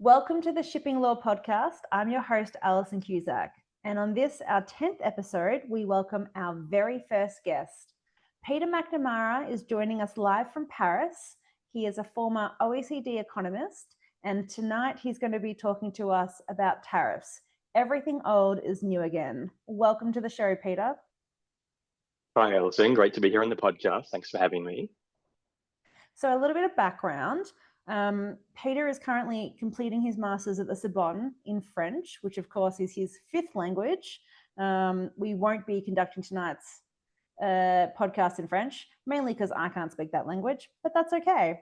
Welcome to the Shipping Law Podcast. I'm your host, Alison Cusack. And on this, our 10th episode, we welcome our very first guest. Peter McNamara is joining us live from Paris. He is a former OECD economist, and tonight he's going to be talking to us about tariffs. Everything old is new again. Welcome to the show, Peter. Hi, Alison. Great to be here on the podcast. Thanks for having me. So a little bit of background. Peter is currently completing his master's at the Sorbonne in French, which of course is his fifth language. We won't be conducting tonight's podcast in French, mainly because I can't speak that language, but that's okay.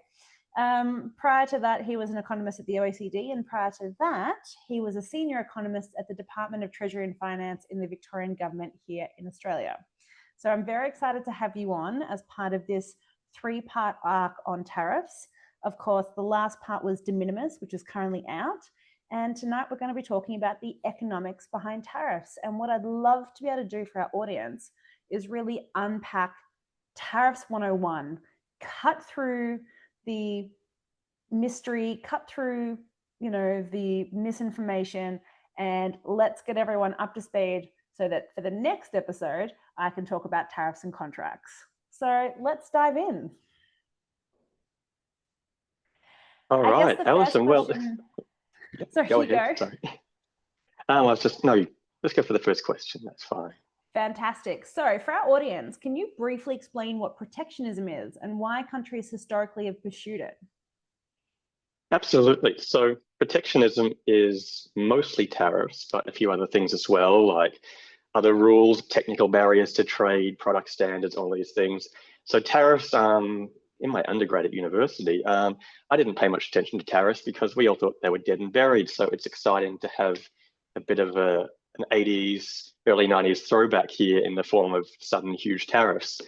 Prior to that, he was an economist at the OECD, and prior to that, he was a senior economist at the Department of Treasury and Finance in the Victorian government here in Australia. So I'm very excited to have you on as part of this three-part arc on tariffs. Of course, the last part was de minimis, which is currently out. And tonight we're going to be talking about the economics behind tariffs. And what I'd love to be able to do for our audience is really unpack Tariffs 101, cut through the mystery, cut through, the misinformation, and let's get everyone up to speed so that for the next episode, I can talk about tariffs and contracts. So let's dive in. All right, Alison. Well, sorry, go ahead. Sorry. Let's go for the first question. That's fine. Fantastic. So for our audience, can you briefly explain what protectionism is and why countries historically have pursued it? Absolutely. So protectionism is mostly tariffs, but a few other things as well, like other rules, technical barriers to trade, product standards, all these things. So tariffs, in my undergrad at university, I didn't pay much attention to tariffs because we all thought they were dead and buried. So it's exciting to have a bit of an 80s, early 90s throwback here in the form of sudden huge tariffs.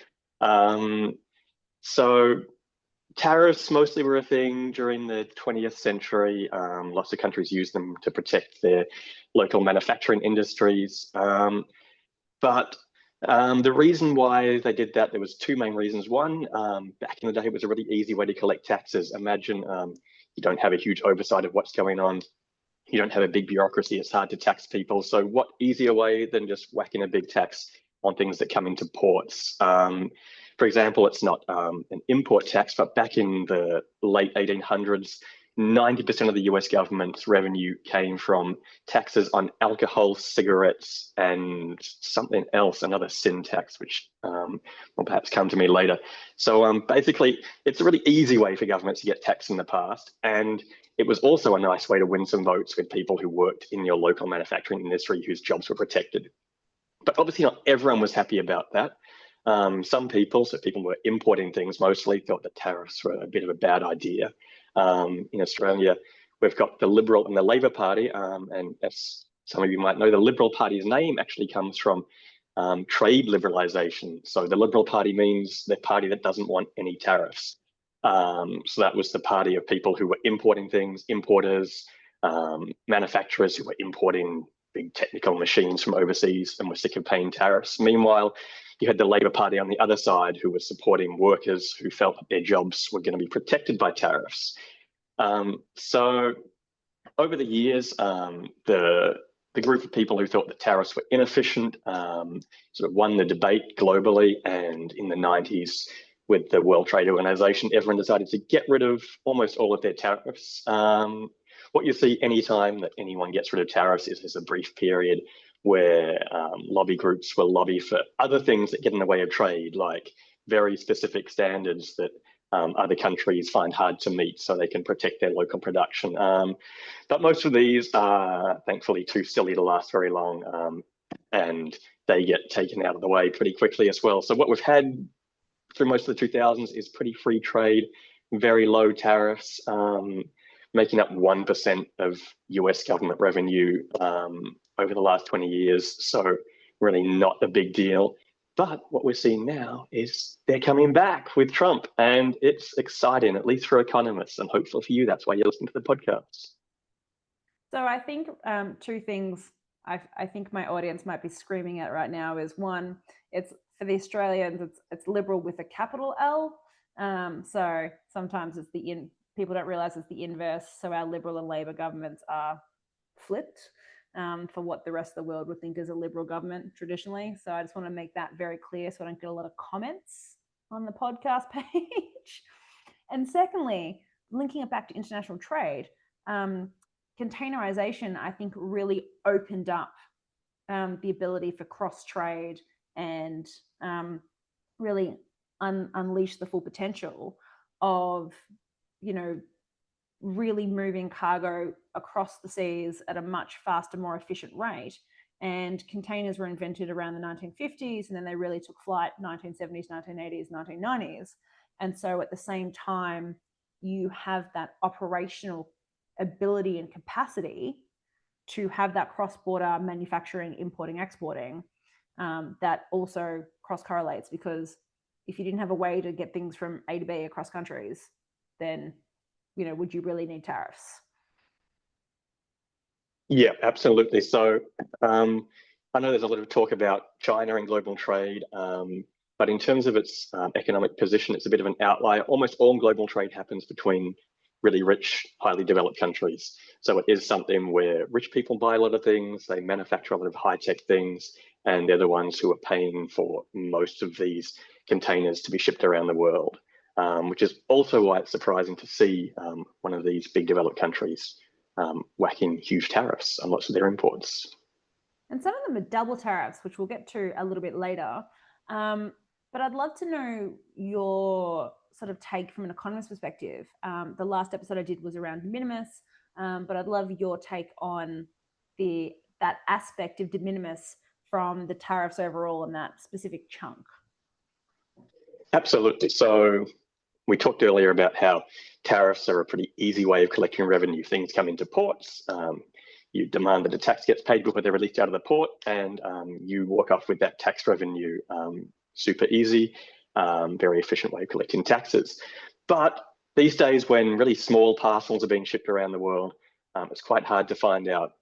So tariffs mostly were a thing during the 20th century. Lots of countries used them to protect their local manufacturing industries. But the reason why they did that, there was two main reasons. One, back in the day, it was a really easy way to collect taxes. Imagine you don't have a huge oversight of what's going on. You don't have a big bureaucracy. It's hard to tax people. So what easier way than just whacking a big tax on things that come into ports? For example, it's not an import tax, but back in the late 1800s, 90% of the US government's revenue came from taxes on alcohol, cigarettes, and something else, another sin tax, which will perhaps come to me later. So basically, it's a really easy way for governments to get taxed in the past. And it was also a nice way to win some votes with people who worked in your local manufacturing industry whose jobs were protected. But obviously not everyone was happy about that. Some people, so people who were importing things mostly, thought that tariffs were a bit of a bad idea. In Australia, we've got the Liberal and the Labor Party, and as some of you might know, the Liberal Party's name actually comes from trade liberalisation. So the Liberal Party means the party that doesn't want any tariffs. So that was the party of people who were importing things, importers, manufacturers who were importing big technical machines from overseas and were sick of paying tariffs. Meanwhile, you had the Labor Party on the other side who were supporting workers who felt that their jobs were going to be protected by tariffs. So over the years, the group of people who thought that tariffs were inefficient sort of won the debate globally. And in the 90s, with the World Trade Organization, everyone decided to get rid of almost all of their tariffs. What you see anytime that anyone gets rid of tariffs is there's a brief period where lobby groups will lobby for other things that get in the way of trade, like very specific standards that other countries find hard to meet so they can protect their local production. But most of these are thankfully too silly to last very long, and they get taken out of the way pretty quickly as well. So what we've had through most of the 2000s is pretty free trade, very low tariffs, making up 1% of US government revenue over the last 20 years. So really not a big deal. But what we're seeing now is they're coming back with Trump, and it's exciting, at least for economists, and hopefully for you, that's why you're listening to the podcast. So I think two things I think my audience might be screaming at right now is one, it's for the Australians, it's liberal with a capital L. So sometimes it's the people don't realize it's the inverse. So our Liberal and Labor governments are flipped for what the rest of the world would think is a Liberal government traditionally. So I just want to make that very clear so I don't get a lot of comments on the podcast page. And secondly, linking it back to international trade, containerization, I think, really opened up the ability for cross trade and really unleash the full potential of, really moving cargo across the seas at a much faster, more efficient rate. And containers were invented around the 1950s, and then they really took flight 1970s, 1980s, 1990s. And so at the same time, you have that operational ability and capacity to have that cross-border manufacturing, importing, exporting that also cross-correlates, because if you didn't have a way to get things from A to B across countries, then, would you really need tariffs? Yeah, absolutely. So I know there's a lot of talk about China and global trade, but in terms of its economic position, it's a bit of an outlier. Almost all global trade happens between really rich, highly developed countries. So it is something where rich people buy a lot of things, they manufacture a lot of high-tech things, and they're the ones who are paying for most of these containers to be shipped around the world, which is also why it's surprising to see one of these big developed countries whacking huge tariffs on lots of their imports. And some of them are double tariffs, which we'll get to a little bit later. But I'd love to know your sort of take from an economist perspective. The last episode I did was around de minimis, but I'd love your take on that aspect of de minimis from the tariffs overall and that specific chunk. Absolutely. So we talked earlier about how tariffs are a pretty easy way of collecting revenue. Things come into ports, you demand that a tax gets paid before they're released out of the port, and you walk off with that tax revenue. Super easy, very efficient way of collecting taxes. But these days, when really small parcels are being shipped around the world, it's quite hard to find out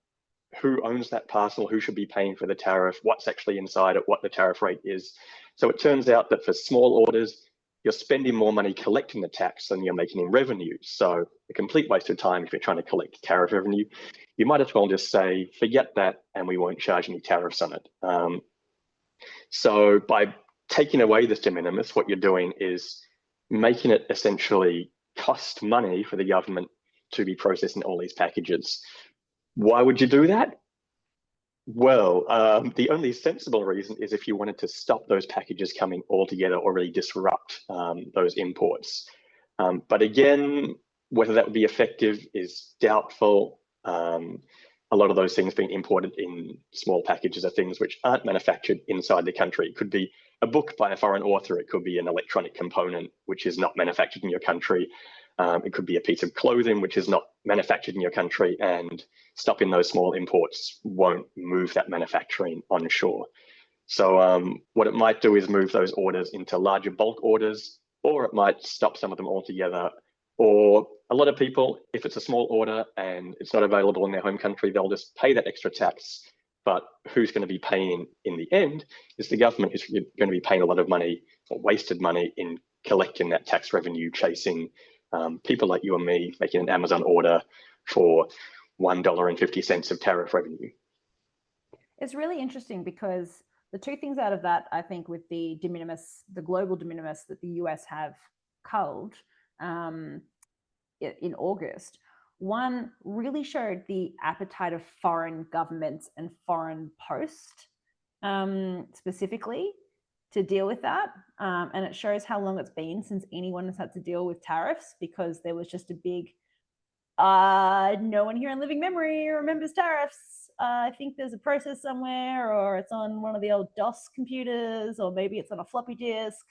who owns that parcel, who should be paying for the tariff, what's actually inside it, what the tariff rate is. So it turns out that for small orders, you're spending more money collecting the tax than you're making in revenue. So a complete waste of time if you're trying to collect tariff revenue. You might as well just say, forget that, and we won't charge any tariffs on it. So by taking away this de minimis, what you're doing is making it essentially cost money for the government to be processing all these packages. Why would you do that? Well, the only sensible reason is if you wanted to stop those packages coming altogether or really disrupt those imports. But again, whether that would be effective is doubtful. A lot of those things being imported in small packages are things which aren't manufactured inside the country. It could be a book by a foreign author. It could be an electronic component which is not manufactured in your country. It could be a piece of clothing which is not manufactured in your country, and stopping those small imports won't move that manufacturing onshore. So what it might do is move those orders into larger bulk orders, or it might stop some of them altogether. Or a lot of people, if it's a small order and it's not available in their home country, they'll just pay that extra tax. But who's going to be paying in the end is the government, who's going to be paying a lot of money or wasted money in collecting that tax revenue, chasing people like you and me making an Amazon order for $1.50 of tariff revenue. It's really interesting because the two things out of that, I think, with the de minimis, the global de minimis that the US have culled in August, one really showed the appetite of foreign governments and foreign post specifically to deal with that. And it shows how long it's been since anyone has had to deal with tariffs, because there was just a big, no one here in living memory remembers tariffs. I think there's a process somewhere, or it's on one of the old DOS computers, or maybe it's on a floppy disk.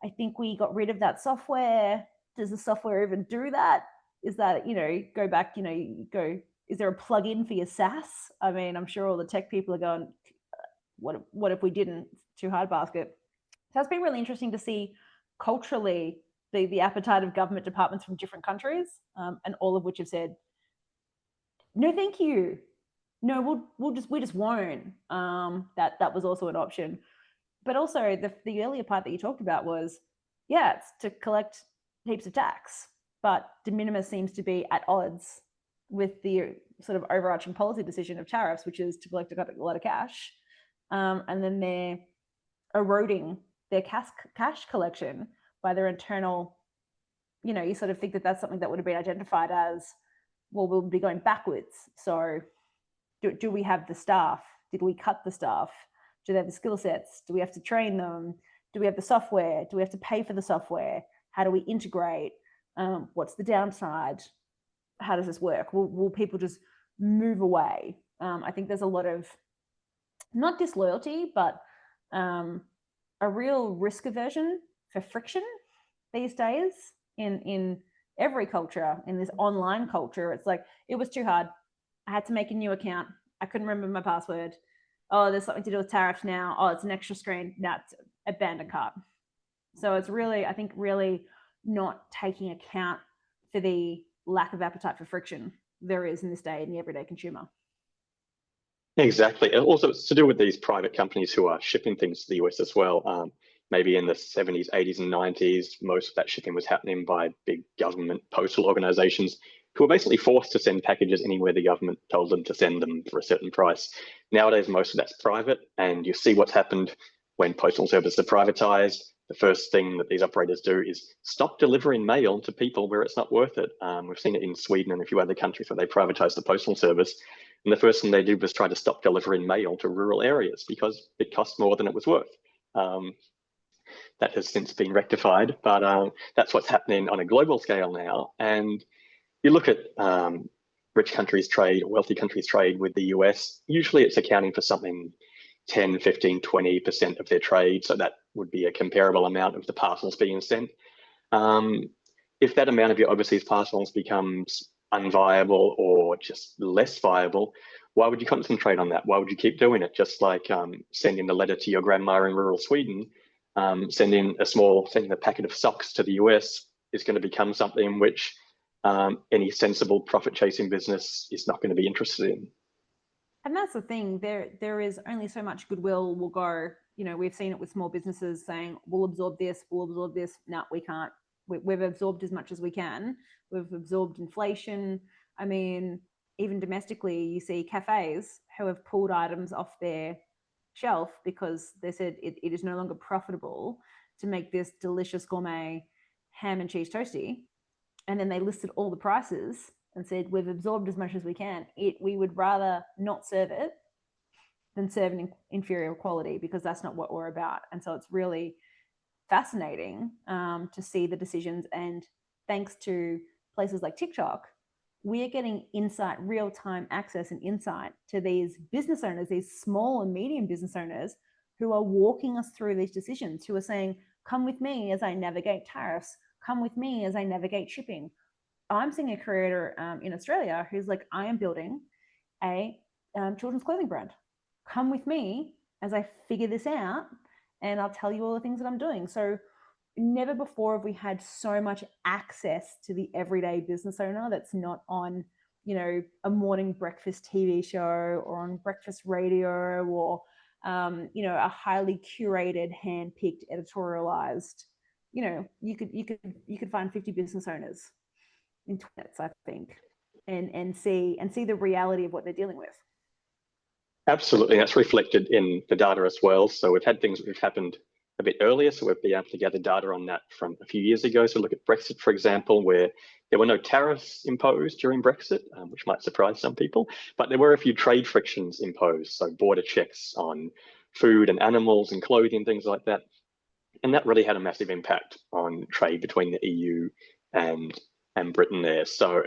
I think we got rid of that software. Does the software even do that? Is that, go back, is there a plug-in for your SaaS? I mean, I'm sure all the tech people are going, what if we didn't? Too hard basket. So it's been really interesting to see culturally the appetite of government departments from different countries, and all of which have said, no, thank you. No, we just won't. That was also an option. But also the earlier part that you talked about was, it's to collect heaps of tax. but de minimis seems to be at odds with the sort of overarching policy decision of tariffs, which is to collect a lot of cash. And then they're eroding their cash collection by their internal, you sort of think that that's something that would have been identified as, well, we'll be going backwards. So do we have the staff? Did we cut the staff? Do they have the skill sets? Do we have to train them? Do we have the software? Do we have to pay for the software? How do we integrate? What's the downside? How does this work? Will people just move away? I think there's a lot of, not disloyalty, but a real risk aversion for friction these days in every culture, in this online culture. It's like, it was too hard. I had to make a new account. I couldn't remember my password. Oh, there's something to do with tariffs now. Oh, it's an extra screen. That's abandoned cart. So it's really, I think, really not taking account for the lack of appetite for friction there is in this day in the everyday consumer. Exactly. Also, it's to do with these private companies who are shipping things to the US as well. Maybe in the 70s, 80s, and 90s, most of that shipping was happening by big government postal organizations who were basically forced to send packages anywhere the government told them to send them for a certain price. Nowadays, most of that's private, and you see what's happened when postal services are privatized. The first thing that these operators do is stop delivering mail to people where it's not worth it. We've seen it in Sweden and a few other countries where they privatized the postal service. And the first thing they did was try to stop delivering mail to rural areas because it cost more than it was worth. That has since been rectified, but that's what's happening on a global scale now. And you look at rich countries trade, or wealthy countries trade with the US, usually it's accounting for something 10, 15, 20% of their trade. So that would be a comparable amount of the parcels being sent. If that amount of your overseas parcels becomes unviable or just less viable, why would you concentrate on that? Why would you keep doing it? Just like sending a letter to your grandma in rural Sweden, sending a packet of socks to the US is going to become something which any sensible profit-chasing business is not going to be interested in. And that's the thing. There is only so much goodwill will go. We've seen it with small businesses saying, "We'll absorb this. We'll absorb this." No, we can't. We've absorbed as much as we can. We've absorbed inflation. I mean, even domestically, you see cafes who have pulled items off their shelf because they said it is no longer profitable to make this delicious gourmet ham and cheese toasty. And then they listed all the prices and said, we've absorbed as much as we can. We would rather not serve it than serve an inferior quality, because that's not what we're about. And so it's really fascinating to see the decisions. And thanks to places like TikTok, we are getting insight, real-time access and insight to these business owners, these small and medium business owners who are walking us through these decisions, who are saying, come with me as I navigate tariffs, come with me as I navigate shipping. I'm seeing a creator in Australia who's like, I am building a children's clothing brand. Come with me as I figure this out, and I'll tell you all the things that I'm doing. So never before have we had so much access to the everyday business owner that's not on, a morning breakfast TV show or on breakfast radio or, a highly curated, hand-picked, editorialized. You could find 50 business owners in 20 minutes, I think, and see the reality of what they're dealing with. Absolutely, that's reflected in the data as well. So we've had things that have happened a bit earlier, so we've been able to gather data on that from a few years ago. So look at Brexit, for example, where there were no tariffs imposed during Brexit, which might surprise some people, but there were a few trade frictions imposed, so border checks on food and animals and clothing, things like that. And that really had a massive impact on trade between the EU and Britain there. So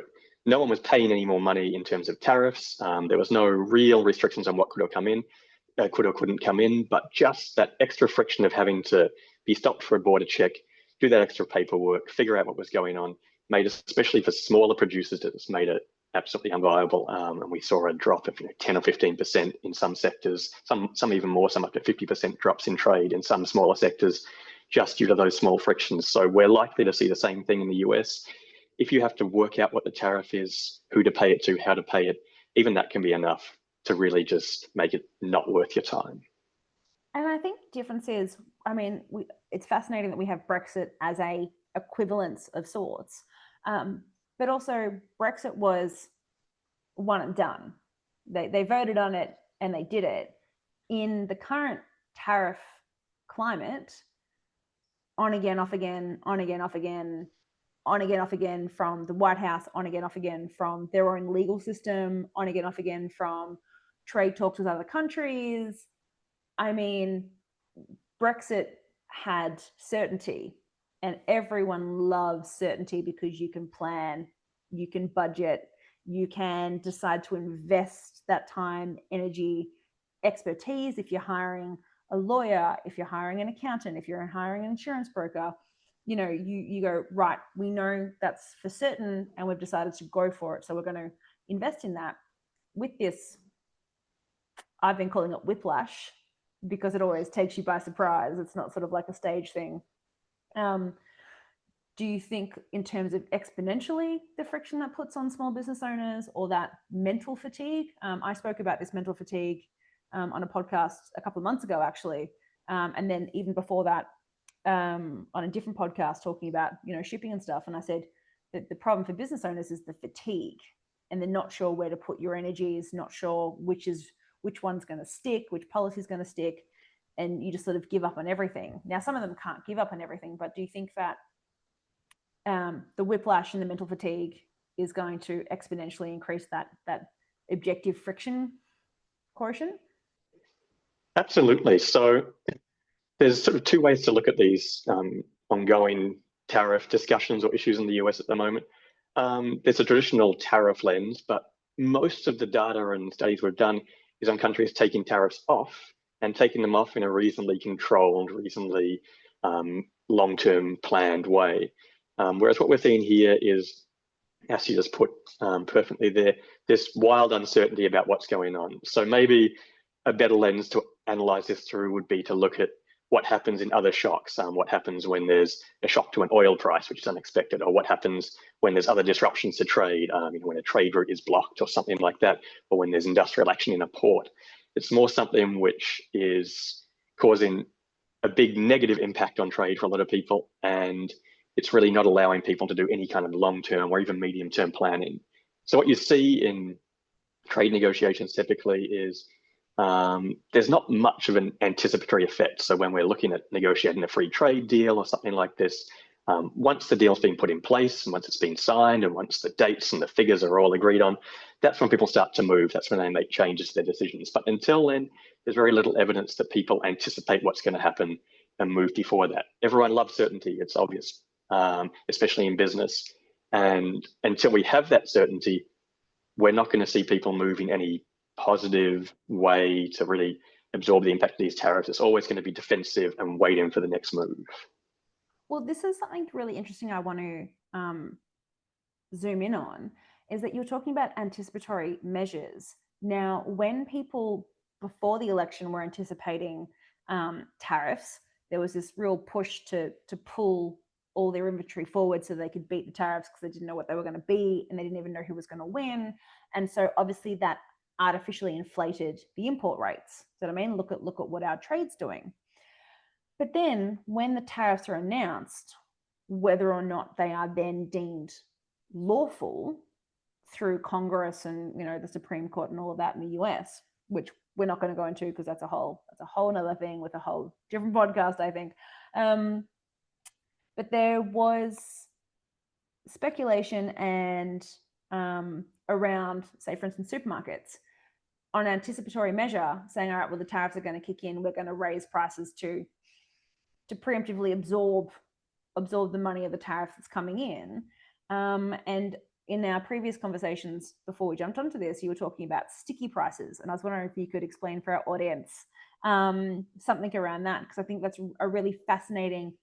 no one was paying any more money in terms of tariffs. There was no real restrictions on what could or couldn't come in, but just that extra friction of having to be stopped for a border check, do that extra paperwork, figure out what was going on, made, especially for smaller producers, it's made it absolutely unviable. And we saw a drop of 10 or 15% in some sectors, some even more, some up to 50% drops in trade in some smaller sectors, just due to those small frictions. So we're likely to see the same thing in the US. If you have to work out what the tariff is, who to pay it to, how to pay it, even that can be enough to really just make it not worth your time. And I think the difference is, it's fascinating that we have Brexit as a equivalence of sorts. But also Brexit was one and done. They voted on it and they did it. In the current tariff climate, on again, off again, on again, off again, on again, off again from the White House, on again, off again from their own legal system, on again, off again from trade talks with other countries. I mean, Brexit had certainty, and everyone loves certainty because you can plan, you can budget, you can decide to invest that time, energy, expertise. If you're hiring a lawyer, if you're hiring an accountant, if you're hiring an insurance broker, you go, right, we know that's for certain and we've decided to go for it. So we're going to invest in that. With this, I've been calling it whiplash because it always takes you by surprise. It's not sort of like a stage thing. Do you think in terms of exponentially the friction that puts on small business owners, or that mental fatigue? I spoke about this mental fatigue on a podcast a couple of months ago, actually. And then even before that, on a different podcast talking about, shipping and stuff. And I said that the problem for business owners is the fatigue, and they're not sure where to put your energies, not sure which one's going to stick, which policy is going to stick. And you just sort of give up on everything. Now, some of them can't give up on everything, but do you think that the whiplash and the mental fatigue is going to exponentially increase that objective friction quotient? Absolutely. So there's sort of two ways to look at these ongoing tariff discussions or issues in the US at the moment. There's a traditional tariff lens, but most of the data and studies we've done is on countries taking tariffs off and taking them off in a reasonably controlled, reasonably long-term planned way. Whereas what we're seeing here is, as you just put perfectly there, this wild uncertainty about what's going on. So maybe a better lens to analyze this through would be to look at what happens in other shocks. What happens when there's a shock to an oil price, which is unexpected, or what happens when there's other disruptions to trade, when a trade route is blocked or something like that, or when there's industrial action in a port. It's more something which is causing a big negative impact on trade for a lot of people, and it's really not allowing people to do any kind of long-term or even medium-term planning. So what you see in trade negotiations typically is there's not much of an anticipatory effect. So when we're looking at negotiating a free trade deal or something like this, once the deal's been put in place and once it's been signed and once the dates and the figures are all agreed on, that's when people start to move. That's when they make changes to their decisions. But until then, there's very little evidence that people anticipate what's going to happen and move before that. Everyone loves certainty, it's obvious, especially in business. And until we have that certainty, we're not going to see people move in any positive way to really absorb the impact of these tariffs. It's always going to be defensive and waiting for the next move. Well, this is something really interesting I want to zoom in on, is that you're talking about anticipatory measures. Now, when people before the election were anticipating tariffs, there was this real push to pull all their inventory forward so they could beat the tariffs because they didn't know what they were going to be and they didn't even know who was going to win. And so obviously that artificially inflated the import rates. So I mean, look at what our trade's doing. But then when the tariffs are announced, whether or not they are then deemed lawful through Congress and the Supreme Court and all of that in the US, which we're not going to go into because that's a whole nother thing with a whole different podcast, I think. But there was speculation and around, say, for instance, supermarkets on anticipatory measure saying, all right, well, the tariffs are going to kick in. We're going to raise prices to preemptively absorb the money of the tariff that's coming in. And in our previous conversations before we jumped onto this, you were talking about sticky prices. And I was wondering if you could explain for our audience something around that, because I think that's a really fascinating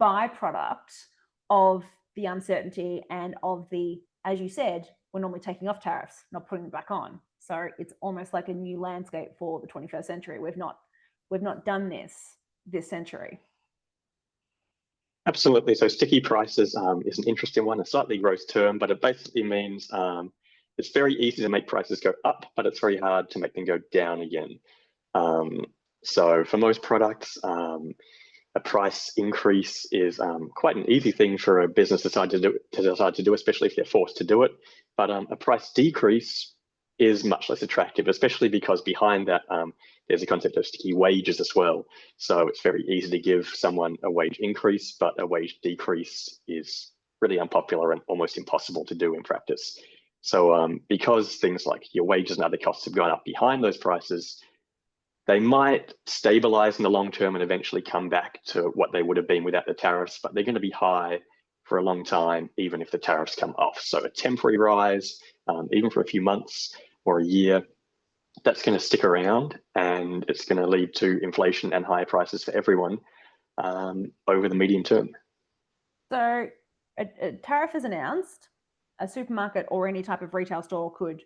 byproduct of the uncertainty and of the, as you said, we're normally taking off tariffs, not putting them back on. So it's almost like a new landscape for the 21st century. We've not done this century. Absolutely. So sticky prices is an interesting one, a slightly gross term, but it basically means it's very easy to make prices go up, but it's very hard to make them go down again. So for most products, a price increase is quite an easy thing for a business to decide to do, especially if they're forced to do it. But a price decrease is much less attractive, especially because behind that there's a concept of sticky wages as well. So it's very easy to give someone a wage increase, but a wage decrease is really unpopular and almost impossible to do in practice. So because things like your wages and other costs have gone up behind those prices, they might stabilize in the long term and eventually come back to what they would have been without the tariffs, but they're going to be high for a long time, even if the tariffs come off. So a temporary rise, even for a few months or a year, that's going to stick around, and it's going to lead to inflation and higher prices for everyone over the medium term. So a tariff is announced, a supermarket or any type of retail store could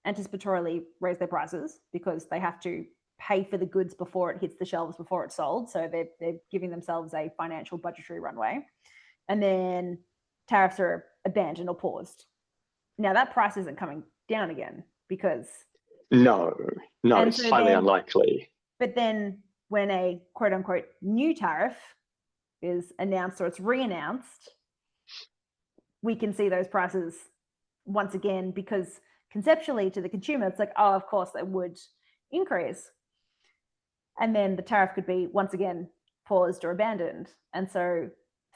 anticipatorily raise their prices because they have to pay for the goods before it hits the shelves, before it's sold. So they're giving themselves a financial budgetary runway. And then tariffs are abandoned or paused. Now that price isn't coming down again because... No, it's highly unlikely. But then when a quote unquote new tariff is announced or it's re-announced, we can see those prices once again, because conceptually to the consumer, it's like, oh, of course they would increase. And then the tariff could be once again paused or abandoned. And so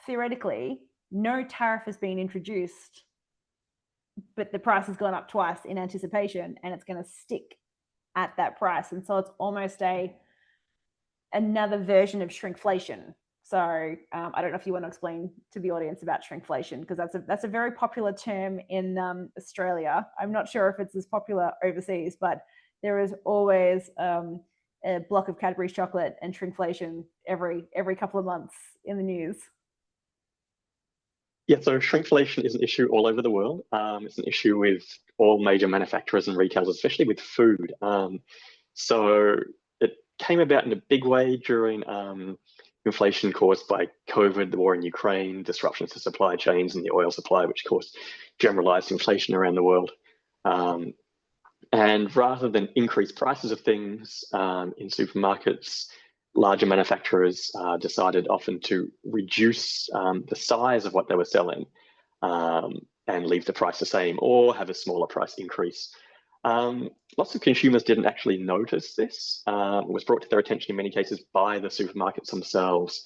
theoretically, no tariff has been introduced, but the price has gone up twice in anticipation, and it's going to stick at that price. And so it's almost another version of shrinkflation. So I don't know if you want to explain to the audience about shrinkflation, because that's a very popular term in Australia. I'm not sure if it's as popular overseas, but there is always a block of Cadbury's chocolate and shrinkflation every couple of months in the news. Yeah, so shrinkflation is an issue all over the world. It's an issue with all major manufacturers and retailers, especially with food. So it came about in a big way during inflation caused by COVID, the war in Ukraine, disruptions to supply chains and the oil supply, which caused generalized inflation around the world. And rather than increase prices of things in supermarkets, larger manufacturers decided often to reduce the size of what they were selling and leave the price the same, or have a smaller price increase. Lots of consumers didn't actually notice this. It was brought to their attention in many cases by the supermarkets themselves,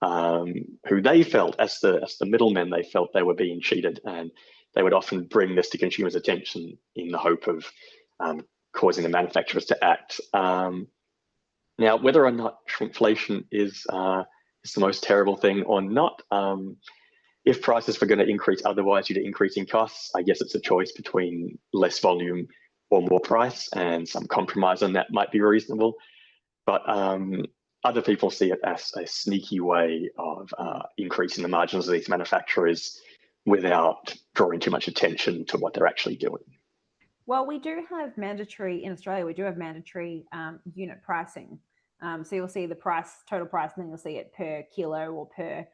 who they felt, as the middlemen, they felt they were being cheated, and they would often bring this to consumers' attention in the hope of causing the manufacturers to act. Now, whether or not shrinkflation is the most terrible thing or not, if prices were going to increase otherwise due to increasing costs, I guess it's a choice between less volume or more price, and some compromise on that might be reasonable. But other people see it as a sneaky way of increasing the margins of these manufacturers without drawing too much attention to what they're actually doing. Well, we do have mandatory, in Australia, we do have mandatory unit pricing. So you'll see the total price, and then you'll see it per kilo or per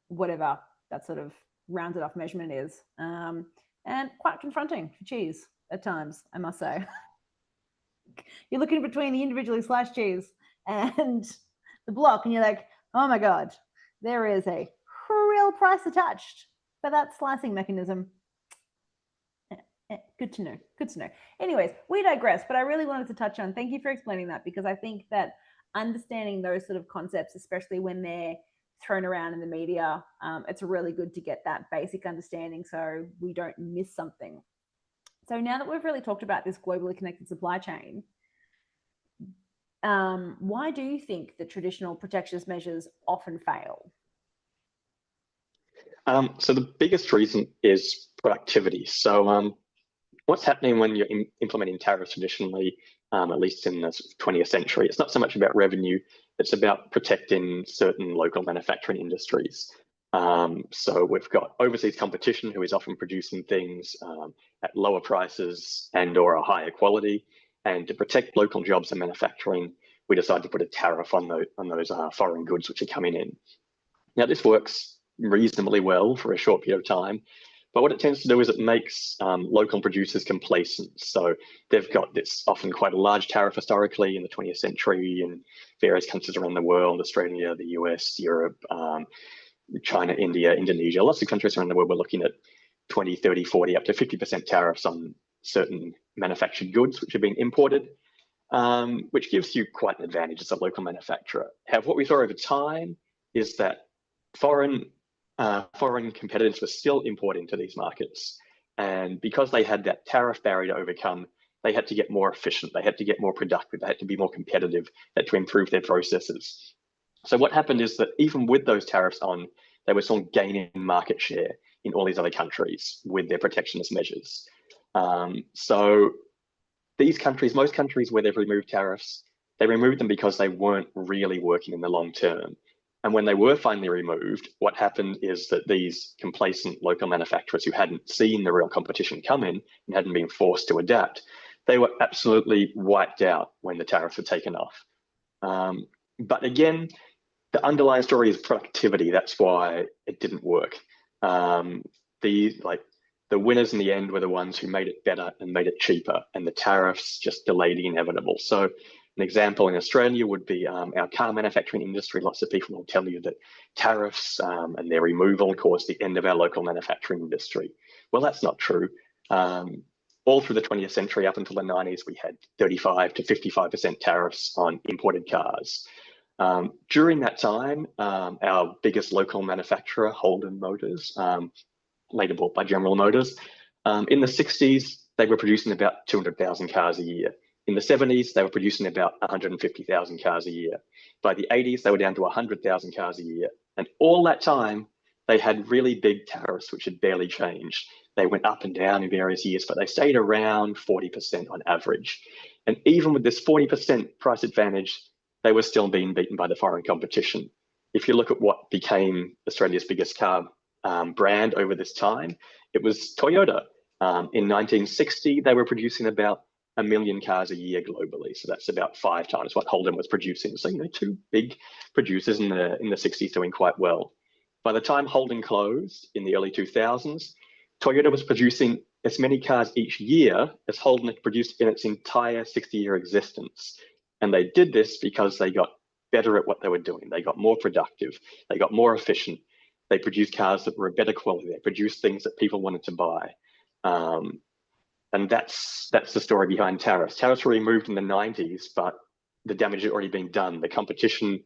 whatever that sort of rounded off measurement is. And quite confronting for cheese at times, I must say. You're looking between the individually sliced cheese and the block, and you're like, oh my God, there is a real price attached for that slicing mechanism. Good to know. Good to know. Anyways, we digress, but I really wanted to touch on, thank you for explaining that, because I think that understanding those sort of concepts, especially when they're thrown around in the media, it's really good to get that basic understanding so we don't miss something. So now that we've really talked about this globally connected supply chain, why do you think that traditional protectionist measures often fail? So the biggest reason is productivity. So what's happening when you're implementing tariffs traditionally, at least in the 20th century, it's not so much about revenue, it's about protecting certain local manufacturing industries. So we've got overseas competition who is often producing things at lower prices and or a higher quality. And to protect local jobs and manufacturing, we decided to put a tariff on those foreign goods which are coming in. Now, this works reasonably well for a short period of time, But what it tends to do is it makes local producers complacent. So they've got this often quite a large tariff historically in the 20th century in various countries around the world, Australia, the US, Europe, China, India, Indonesia, lots of countries around the world. We're looking at 20, 30, 40, up to 50% tariffs on certain manufactured goods which have been imported, which gives you quite an advantage as a local manufacturer. However, what we saw over time is that foreign competitors were still importing to these markets. And because they had that tariff barrier to overcome, they had to get more efficient, they had to get more productive, they had to be more competitive, they had to improve their processes. So what happened is that even with those tariffs on, they were still gaining market share in all these other countries with their protectionist measures. So these countries, most countries where they've removed tariffs, they removed them because they weren't really working in the long term. And when they were finally removed, what happened is that these complacent local manufacturers who hadn't seen the real competition come in and hadn't been forced to adapt, they were absolutely wiped out when the tariffs were taken off. But again, the underlying story is productivity. That's why it didn't work. The winners in the end were the ones who made it better and made it cheaper, and the tariffs just delayed the inevitable. So an example in Australia would be our car manufacturing industry. Lots of people will tell you that tariffs and their removal caused the end of our local manufacturing industry. Well, that's not true. All through the 20th century, up until the 90s, we had 35 to 55% tariffs on imported cars. During that time, our biggest local manufacturer, Holden Motors, later bought by General Motors, in the 60s, they were producing about 200,000 cars a year. In the 70s, they were producing about 150,000 cars a year. By the 80s, they were down to 100,000 cars a year. And all that time, they had really big tariffs, which had barely changed. They went up and down in various years, but they stayed around 40% on average. And even with this 40% price advantage, they were still being beaten by the foreign competition. If you look at what became Australia's biggest car brand over this time, it was Toyota. In 1960, they were producing about 1 million cars a year globally. So that's about 5 times what Holden was producing. So, two big producers in the 60s doing quite well. By the time Holden closed in the early 2000s, Toyota was producing as many cars each year as Holden had produced in its entire 60-year existence. And they did this because they got better at what they were doing. They got more productive. They got more efficient. They produced cars that were of better quality. They produced things that people wanted to buy. And that's the story behind tariffs. Tariffs were removed in the 90s, but the damage had already been done. The competition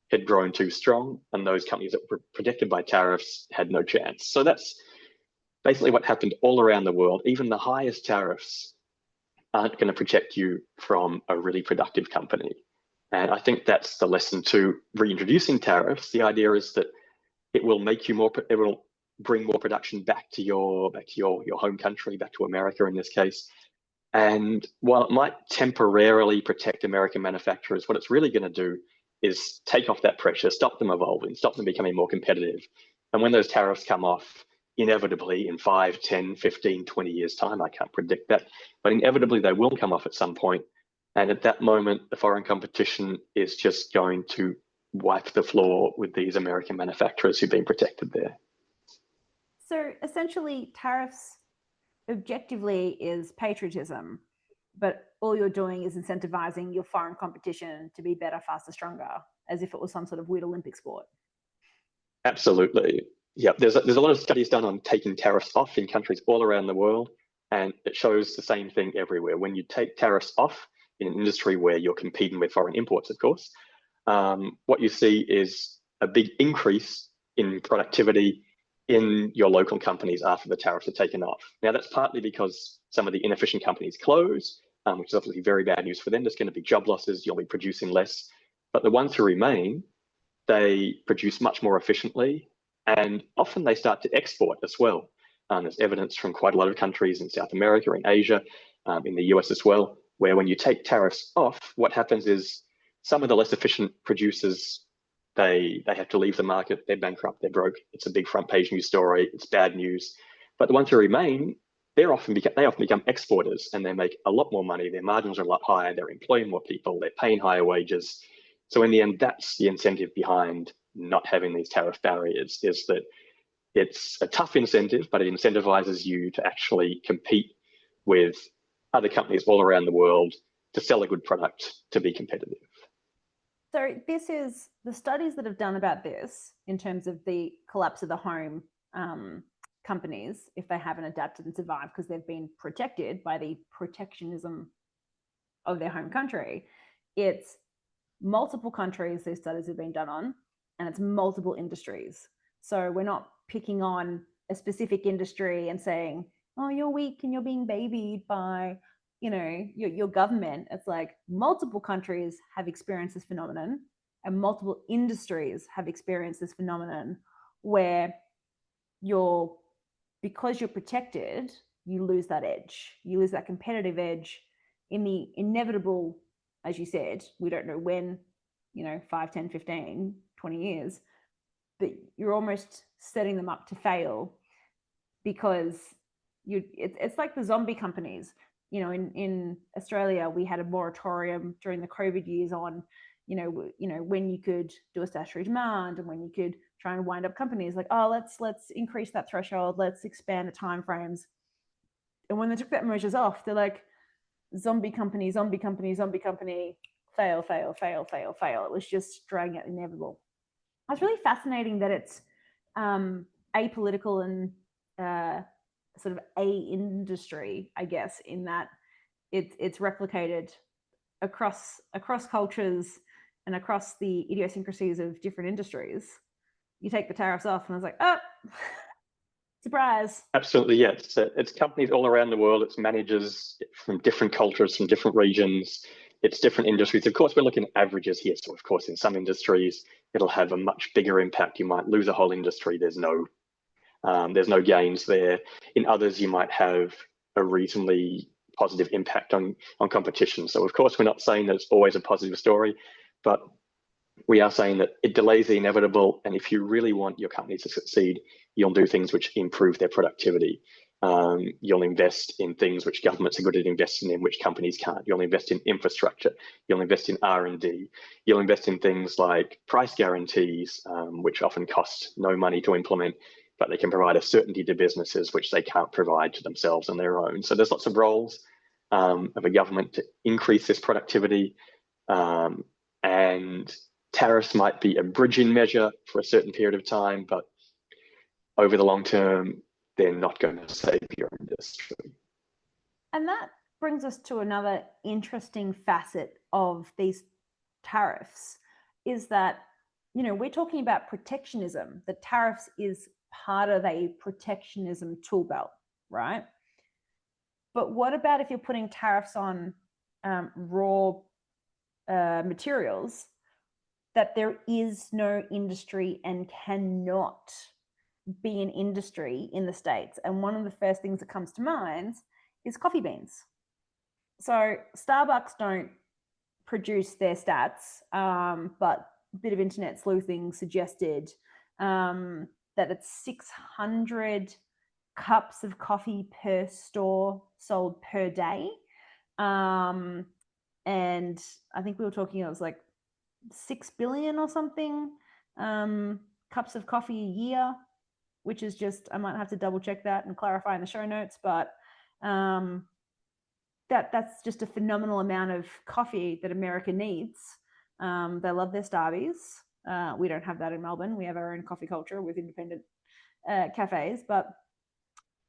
had grown too strong, and those companies that were protected by tariffs had no chance. So that's basically what happened all around the world. Even the highest tariffs aren't going to protect you from a really productive company. And I think that's the lesson to reintroducing tariffs. The idea is that it will make you more, it will bring more production back to your home country, back to America in this case. And while it might temporarily protect American manufacturers, what it's really going to do is take off that pressure, stop them evolving, stop them becoming more competitive. And when those tariffs come off, inevitably in 5, 10, 15, 20 years time, I can't predict that, but inevitably they will come off at some point. And at that moment, the foreign competition is just going to wipe the floor with these American manufacturers who've been protected there. So essentially, tariffs objectively is patriotism, but all you're doing is incentivizing your foreign competition to be better, faster, stronger, as if it was some sort of weird Olympic sport. Absolutely. Yeah, there's a lot of studies done on taking tariffs off in countries all around the world, and it shows the same thing everywhere. When you take tariffs off in an industry where you're competing with foreign imports, of course, what you see is a big increase in productivity in your local companies after the tariffs are taken off. Now, that's partly because some of the inefficient companies close, which is obviously very bad news for them. There's going to be job losses, you'll be producing less. But the ones who remain, they produce much more efficiently, and often they start to export as well. There's evidence from quite a lot of countries in South America, in Asia, in the US as well, where when you take tariffs off, what happens is some of the less efficient producers, they have to leave the market, they're bankrupt, they're broke. It's a big front page news story, it's bad news. But the ones who remain, they often become exporters, and they make a lot more money, their margins are a lot higher, they're employing more people, they're paying higher wages. So in the end, that's the incentive behind not having these tariff barriers, is that It's a tough incentive, but it incentivizes you to actually compete with other companies all around the world to sell a good product, to be competitive. So this is the studies that have done about this in terms of the collapse of the home companies, if they haven't adapted and survived because they've been protected by the protectionism of their home country. It's multiple countries these studies have been done on, and it's multiple industries. So we're not picking on a specific industry and saying, oh, you're weak and you're being babied by, you know, your government. It's like multiple countries have experienced this phenomenon, and multiple industries have experienced this phenomenon where because you're protected, you lose that edge. You lose that competitive edge in the inevitable, as you said, we don't know when, 5, 10, 15, 20 years, but you're almost setting them up to fail because it's like the zombie companies. In Australia, we had a moratorium during the COVID years on, when you could do a statutory demand and when you could try and wind up companies. Like, oh, let's increase that threshold, let's expand the timeframes. And when they took that measures off, they're like, zombie company, fail. It was just dragging out inevitable. It's really fascinating that it's apolitical and sort of a industry, I guess, in that it's replicated across cultures and across the idiosyncrasies of different industries. You take the tariffs off, and I was like, oh, surprise. Absolutely, yes. It's companies all around the world. It's managers from different cultures, from different regions. It's different industries. Of course, we're looking at averages here. So, of course, in some industries, it'll have a much bigger impact. You might lose a whole industry. There's no gains there. In others, you might have a reasonably positive impact on competition. So, of course, we're not saying that it's always a positive story, but we are saying that it delays the inevitable. And if you really want your company to succeed, you'll do things which improve their productivity. You'll invest in things which governments are good at investing in, which companies can't. You'll invest in infrastructure. You'll invest in R&D. You'll invest in things like price guarantees, which often cost no money to implement, but they can provide a certainty to businesses which they can't provide to themselves on their own. So there's lots of roles of a government to increase this productivity, and tariffs might be a bridging measure for a certain period of time, but over the long term, they're not going to save your industry. And that brings us to another interesting facet of these tariffs, is that, we're talking about protectionism. The tariffs is part of a protectionism tool belt, right? But what about if you're putting tariffs on raw materials that there is no industry and cannot be an industry in the States? And one of the first things that comes to mind is coffee beans. So Starbucks don't produce their stats, but a bit of internet sleuthing suggested that it's 600 cups of coffee per store sold per day. And I think we were talking, it was like 6 billion or something cups of coffee a year, which is just, I might have to double check that and clarify in the show notes, but that's just a phenomenal amount of coffee that America needs. They love their Starbies. We don't have that in Melbourne. We have our own coffee culture with independent cafes, but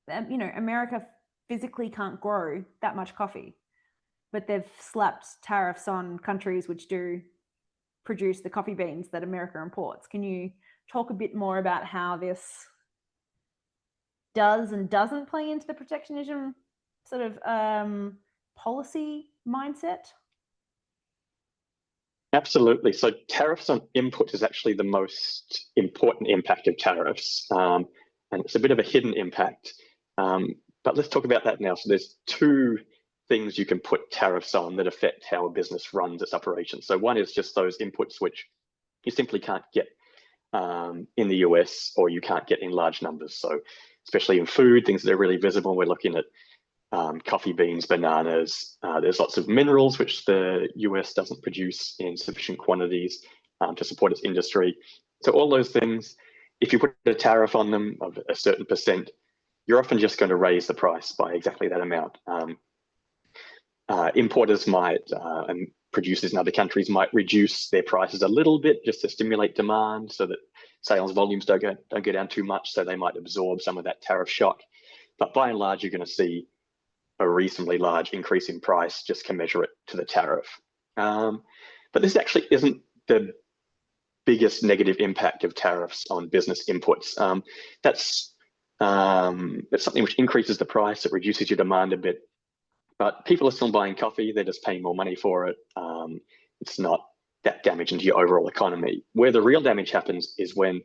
America physically can't grow that much coffee, but they've slapped tariffs on countries which do produce the coffee beans that America imports. Can you talk a bit more about how this does and doesn't play into the protectionism sort of policy mindset? Absolutely. So tariffs on input is actually the most important impact of tariffs. And it's a bit of a hidden impact. But let's talk about that now. So there's two things you can put tariffs on that affect how a business runs its operations. So one is just those inputs which you simply can't get in the US, or you can't get in large numbers. So especially in food, things that are really visible, we're looking at coffee beans, bananas. There's lots of minerals which the US doesn't produce in sufficient quantities to support its industry. So all those things, if you put a tariff on them of a certain percent, you're often just going to raise the price by exactly that amount. Importers might, and producers in other countries might reduce their prices a little bit just to stimulate demand so that sales volumes don't go down too much, so they might absorb some of that tariff shock. But by and large, you're going to see a reasonably large increase in price just commensurate to the tariff. But this actually isn't the biggest negative impact of tariffs on business inputs. That's something which increases the price, it reduces your demand a bit, but people are still buying coffee, they're just paying more money for it. It's not that damaging to your overall economy. Where the real damage happens is when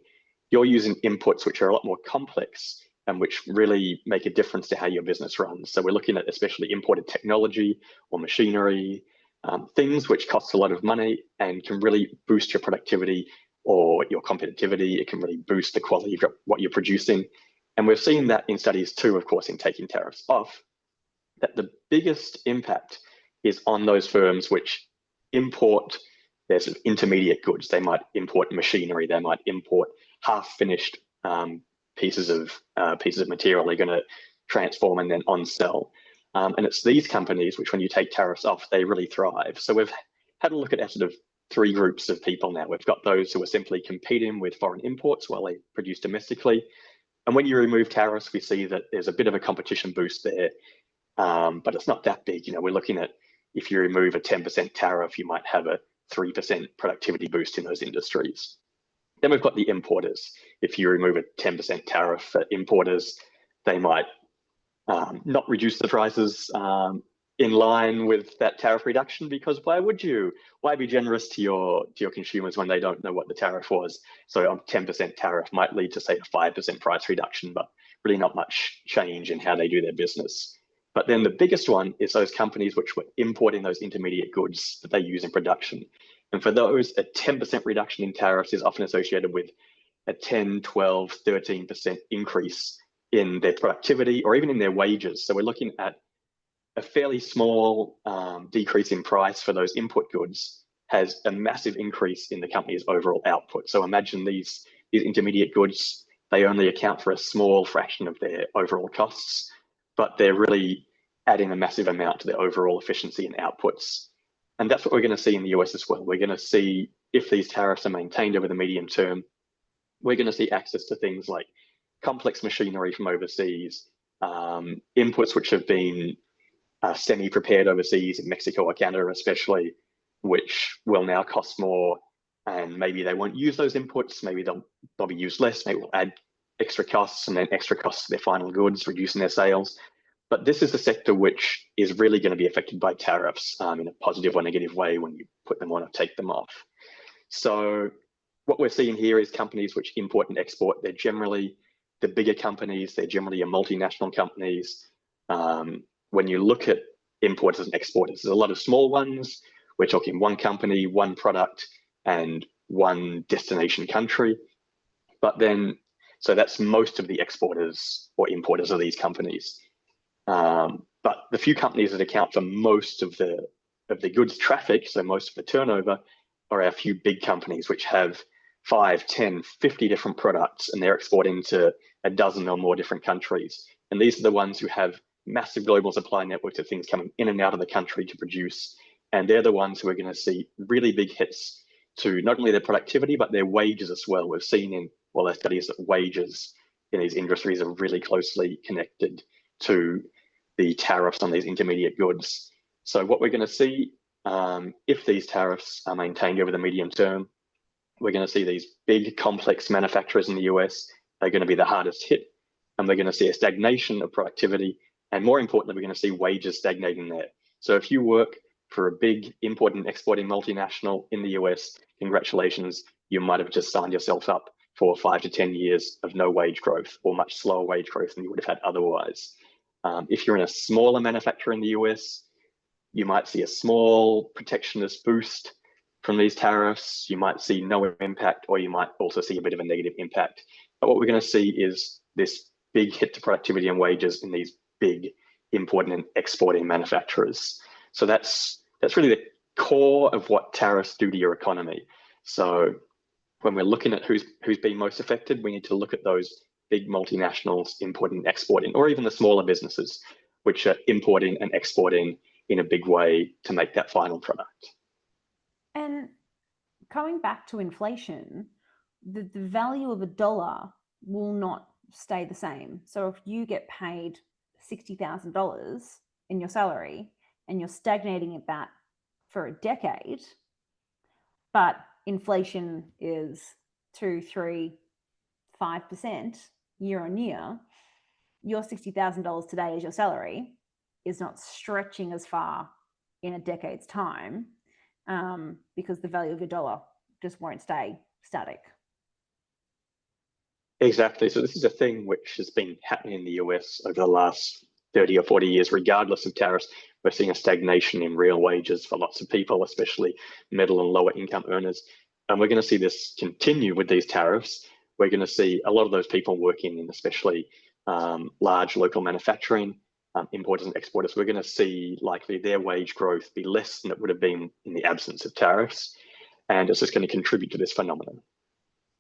you're using inputs which are a lot more complex and which really make a difference to how your business runs. So we're looking at especially imported technology or machinery, things which cost a lot of money and can really boost your productivity or your competitivity. It can really boost the quality of what you're producing. And we've seen that in studies too, of course, in taking tariffs off, that the biggest impact is on those firms which import their sort of intermediate goods. They might import machinery, they might import half-finished pieces of material they're going to transform and then on-sell. And it's these companies which, when you take tariffs off, they really thrive. So we've had a look at sort of three groups of people now. We've got those who are simply competing with foreign imports while they produce domestically. And when you remove tariffs, we see that there's a bit of a competition boost there, but it's not that big. You know, we're looking at, if you remove a 10% tariff, you might have a 3% productivity boost in those industries. Then we've got the importers. If you remove a 10% tariff for importers, they might not reduce the prices in line with that tariff reduction, because why would you? Why be generous to your consumers when they don't know what the tariff was? So a 10% tariff might lead to, say, a 5% price reduction, but really not much change in how they do their business. But then the biggest one is those companies which were importing those intermediate goods that they use in production. And for those, a 10% reduction in tariffs is often associated with a 10, 12, 13% increase in their productivity or even in their wages. So we're looking at a fairly small decrease in price for those input goods has a massive increase in the company's overall output. So imagine these intermediate goods, they only account for a small fraction of their overall costs, but they're really adding a massive amount to their overall efficiency and outputs. And that's what we're going to see in the US as well. We're going to see, if these tariffs are maintained over the medium term, we're going to see access to things like complex machinery from overseas, inputs which have been semi-prepared overseas in Mexico or Canada especially, which will now cost more, and maybe they won't use those inputs, maybe they'll be used less, maybe we'll add extra costs and then extra costs to their final goods, reducing their sales. But this is the sector which is really going to be affected by tariffs in a positive or negative way when you put them on or take them off. So what we're seeing here is companies which import and export. They're generally the bigger companies. They're generally your multinational companies. When you look at importers and exporters, there's a lot of small ones. We're talking one company, one product, and one destination country. But then, so that's most of the exporters or importers of these companies. But the few companies that account for most of the goods traffic, so most of the turnover, are our few big companies which have 5, 10, 50 different products, and they're exporting to a dozen or more different countries. And these are the ones who have massive global supply networks of things coming in and out of the country to produce. And they're the ones who are going to see really big hits to not only their productivity, but their wages as well. We've seen in their studies that wages in these industries are really closely connected to the tariffs on these intermediate goods. So what we're going to see, if these tariffs are maintained over the medium term, we're going to see these big complex manufacturers in the US are going to be the hardest hit, and we're going to see a stagnation of productivity, and more importantly, we're going to see wages stagnating there. So if you work for a big import and exporting multinational in the US, congratulations, you might have just signed yourself up for 5 to 10 years of no wage growth or much slower wage growth than you would have had otherwise. If you're in a smaller manufacturer in the US, you might see a small protectionist boost from these tariffs. You might see no impact, or you might also see a bit of a negative impact. But what we're going to see is this big hit to productivity and wages in these big importing and exporting manufacturers. So that's really the core of what tariffs do to your economy. So when we're looking at who's been most affected, we need to look at those big multinationals importing and exporting, or even the smaller businesses, which are importing and exporting in a big way to make that final product. And coming back to inflation, the value of a dollar will not stay the same. So if you get paid $60,000 in your salary and you're stagnating at that for a decade, but inflation is 2, 3, 5% year on year, your $60,000 today as your salary is not stretching as far in a decade's time, because the value of your dollar just won't stay static. Exactly. So this is a thing which has been happening in the US over the last 30 or 40 years, regardless of tariffs. We're seeing a stagnation in real wages for lots of people, especially middle and lower income earners. And we're going to see this continue with these tariffs. We're going to see a lot of those people working in especially large local manufacturing, importers and exporters. We're going to see likely their wage growth be less than it would have been in the absence of tariffs. And it's just going to contribute to this phenomenon.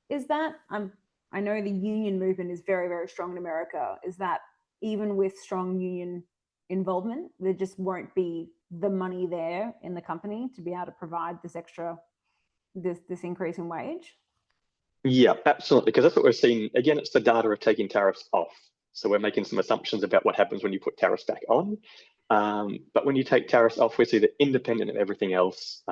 Is that, I know the union movement is very, very strong in America. Is that even with strong union involvement, there just won't be the money there in the company to be able to provide this extra, this increase in wage? Yeah, absolutely. Because that's what we're seeing. Again, it's the data of taking tariffs off. So we're making some assumptions about what happens when you put tariffs back on. But when you take tariffs off, we see that independent of everything else,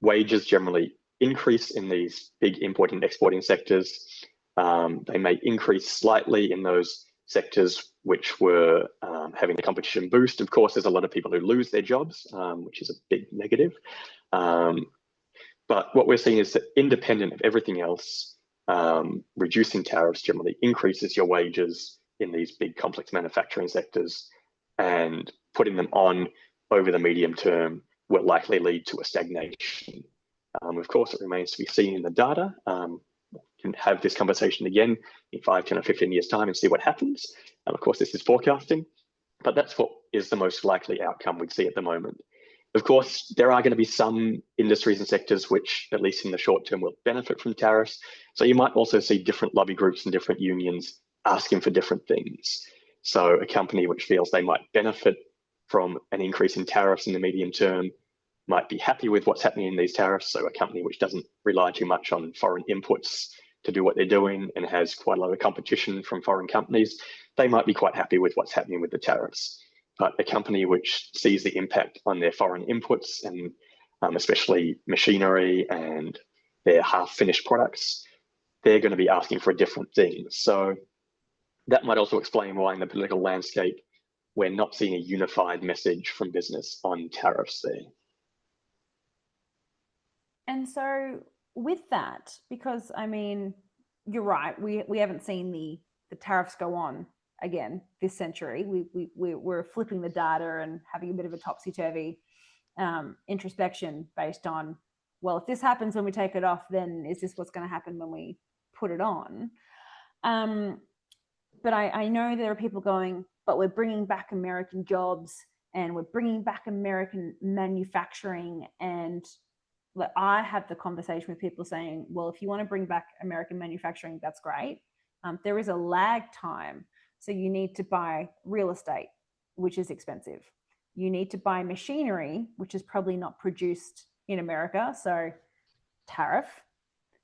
wages generally increase in these big importing and exporting sectors. They may increase slightly in those sectors which were having the competition boost. Of course, there's a lot of people who lose their jobs, which is a big negative. But what we're seeing is that independent of everything else, reducing tariffs generally increases your wages in these big complex manufacturing sectors, and putting them on over the medium term will likely lead to a stagnation. Of course, it remains to be seen in the data. Can have this conversation again in 5, 10 or 15 years time and see what happens. And of course, this is forecasting, but that's what is the most likely outcome we'd see at the moment. Of course, there are going to be some industries and sectors which, at least in the short term, will benefit from tariffs. So you might also see different lobby groups and different unions asking for different things. So a company which feels they might benefit from an increase in tariffs in the medium term might be happy with what's happening in these tariffs. So a company which doesn't rely too much on foreign inputs to do what they're doing and has quite a lot of competition from foreign companies, they might be quite happy with what's happening with the tariffs. But a company which sees the impact on their foreign inputs and especially machinery and their half-finished products, they're going to be asking for a different thing. So that might also explain why in the political landscape, we're not seeing a unified message from business on tariffs there. And so with that, because I mean, you're right, we haven't seen the tariffs go on again this century. We're flipping the data and having a bit of a topsy-turvy introspection based on, well, if this happens when we take it off, then is this what's going to happen when we put it on? But I know there are people going, but we're bringing back American jobs and we're bringing back American manufacturing. And I have the conversation with people saying, well, if you want to bring back American manufacturing, that's great. There is a lag time. So you need to buy real estate, which is expensive. You need to buy machinery, which is probably not produced in America. So tariff.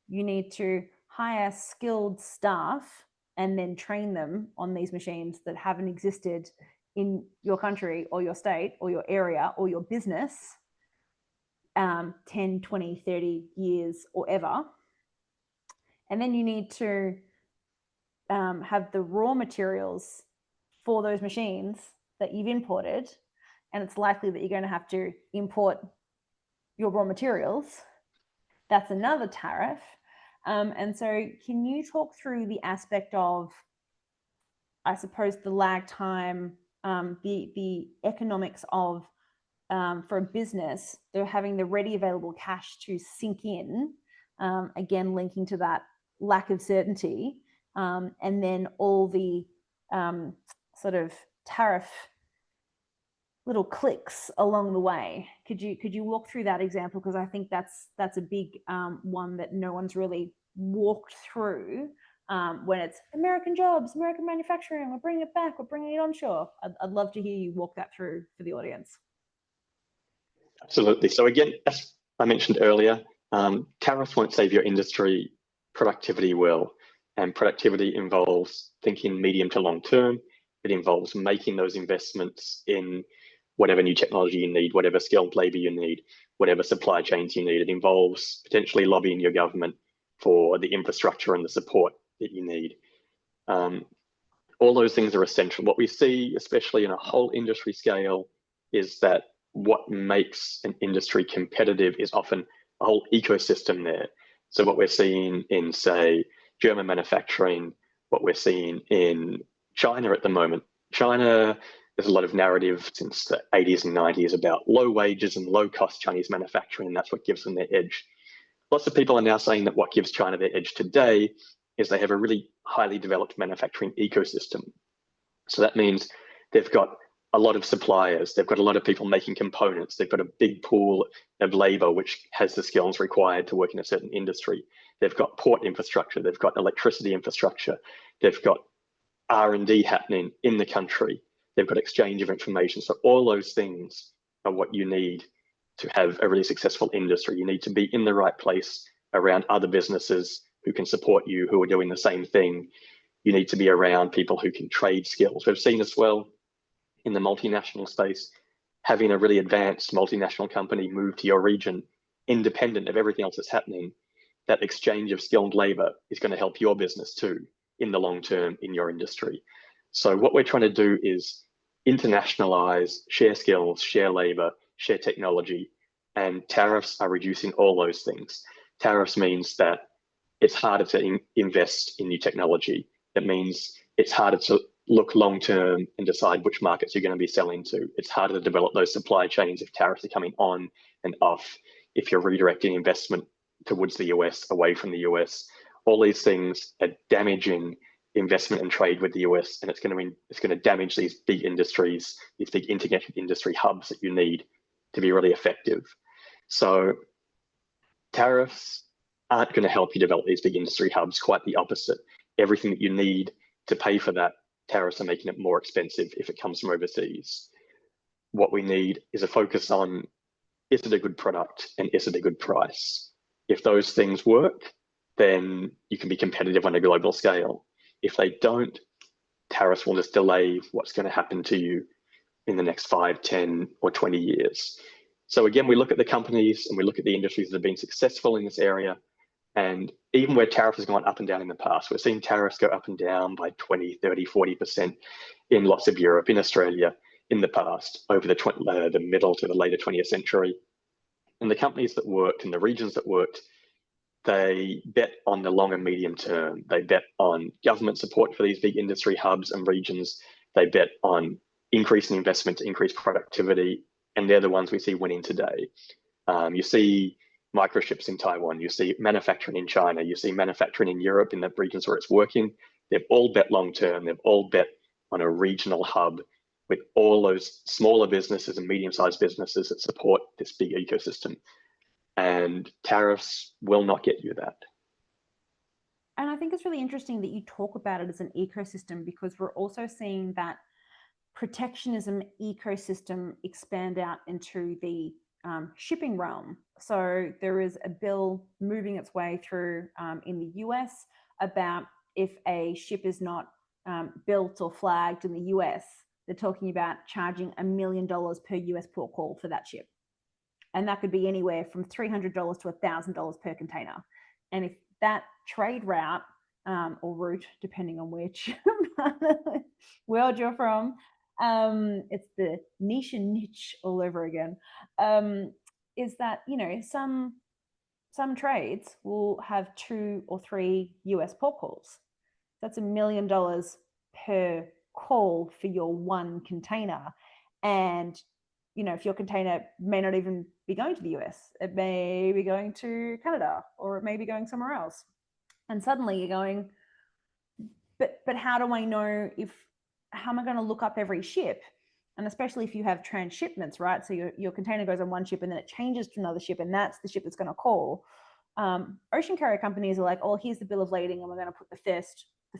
You need to hire skilled staff and then train them on these machines that haven't existed in your country or your state or your area or your business 10, 20, 30 years or ever. And then you need to have the raw materials for those machines that you've imported. And it's likely that you're going to have to import your raw materials. That's another tariff. And so can you talk through the aspect of, I suppose, the lag time, the economics of, for a business, they're having the ready available cash to sink in, again, linking to that lack of certainty, and then all the sort of tariff little clicks along the way. Could you walk through that example? Because I think that's a big one that no one's really walked through. When it's American jobs, American manufacturing, we're bringing it back, we're bringing it onshore. I'd love to hear you walk that through for the audience. Absolutely. So again, as I mentioned earlier, tariffs won't save your industry, productivity will. And productivity involves thinking medium to long term. It involves making those investments in whatever new technology you need, whatever skilled labor you need, whatever supply chains you need. It involves potentially lobbying your government for the infrastructure and the support that you need. All those things are essential. What we see, especially in a whole industry scale, is that what makes an industry competitive is often a whole ecosystem there. So what we're seeing in, say, German manufacturing, what we're seeing in China at the moment. China, there's a lot of narrative since the 80s and 90s about low wages and low cost Chinese manufacturing, and that's what gives them their edge. Lots of people are now saying that what gives China their edge today is they have a really highly developed manufacturing ecosystem. So that means they've got a lot of suppliers, they've got a lot of people making components, they've got a big pool of labor which has the skills required to work in a certain industry. They've got port infrastructure, they've got electricity infrastructure, they've got R&D happening in the country, they've got exchange of information. So all those things are what you need to have a really successful industry. You need to be in the right place around other businesses who can support you, who are doing the same thing. You need to be around people who can trade skills. We've seen as well in the multinational space, having a really advanced multinational company move to your region, independent of everything else that's happening, that exchange of skilled labor is going to help your business too in the long term in your industry. So what we're trying to do is internationalize, share skills, share labor, share technology, and tariffs are reducing all those things. Tariffs means that it's harder to invest in new technology. It means it's harder to look long term and decide which markets you're going to be selling to. It's harder to develop those supply chains if tariffs are coming on and off, if you're redirecting investment towards the US, away from the US. All these things are damaging investment and trade with the US, and it's going to damage these big industries, these big interconnected industry hubs that you need to be really effective. So tariffs aren't going to help you develop these big industry hubs, quite the opposite. Everything that you need to pay for that, tariffs are making it more expensive if it comes from overseas. What we need is a focus on, is it a good product and is it a good price? If those things work, then you can be competitive on a global scale. If they don't, tariffs will just delay what's going to happen to you in the next 5, 10, or 20 years. So again, we look at the companies and we look at the industries that have been successful in this area. And even where tariffs has gone up and down in the past, we're seeing tariffs go up and down by 20, 30, 40% in lots of Europe, in Australia, in the past, over the middle to the later 20th century. And the companies that worked and the regions that worked, they bet on the long and medium term. They bet on government support for these big industry hubs and regions. They bet on increasing investment to increase productivity. And they're the ones we see winning today. You see microchips in Taiwan, you see manufacturing in China, you see manufacturing in Europe in the regions where it's working. They've all bet long term. They've all bet on a regional hub with all those smaller businesses and medium-sized businesses that support this big ecosystem. And tariffs will not get you that. And I think it's really interesting that you talk about it as an ecosystem, because we're also seeing that protectionism ecosystem expand out into the shipping realm. So there is a bill moving its way through in the US about if a ship is not built or flagged in the US, they're talking about charging $1 million per US port call for that ship. And that could be anywhere from $300 to $1,000 per container. And if that trade route or route, depending on which world you're from, it's the niche all over again, is that, you know, some trades will have 2 or 3 US port calls. That's $1 million per call for your one container. And, you know, if your container may not even be going to the US, it may be going to Canada, or it may be going somewhere else. And suddenly you're going, but how do I know how am I going to look up every ship And especially if you have transshipments, right? So your container goes on one ship and then it changes to another ship, and that's the ship that's going to call. Ocean carrier companies are like, oh, here's the bill of lading, and we're going to put the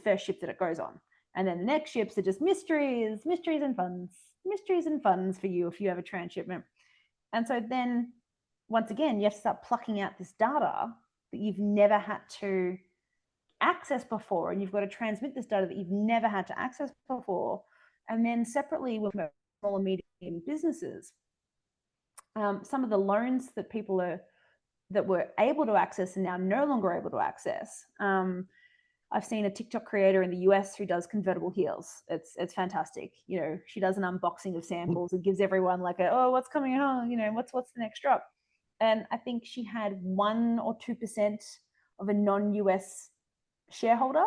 first ship that it goes on. And then the next ships are just mysteries and funds for you if you have a transshipment. And so then, once again, you have to start plucking out this data that you've never had to access before, and you've got to transmit this data that you've never had to access before. And then separately with small and medium businesses, some of the loans that people that were able to access and now no longer able to access. I've seen a TikTok creator in the US who does convertible heels. It's fantastic. You know, she does an unboxing of samples and gives everyone like what's coming on? You know, what's the next drop? And I think she had 1 or 2% of a non-US shareholder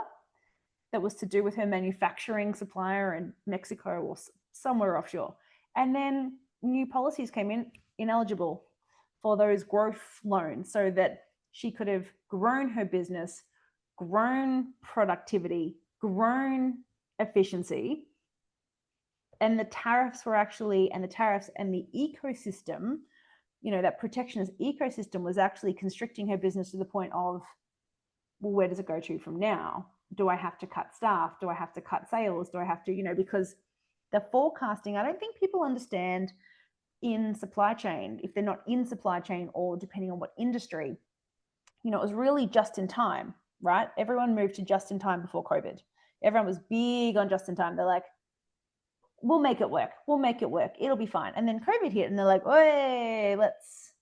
that was to do with her manufacturing supplier in Mexico or somewhere offshore. And then new policies came in, ineligible for those growth loans, so that she could have grown her business, grown productivity, grown efficiency. And the tariffs and the ecosystem, you know, that protectionist ecosystem was actually constricting her business to the point of, well, where does it go to from now? Do I have to cut staff? Do I have to cut sales? Do I have to, you know, because the forecasting, I don't think people understand in supply chain, if they're not in supply chain or depending on what industry, you know, it was really just in time, right? Everyone moved to just in time before COVID. Everyone was big on just in time. They're like, we'll make it work. It'll be fine. And then COVID hit and they're like, hey, let's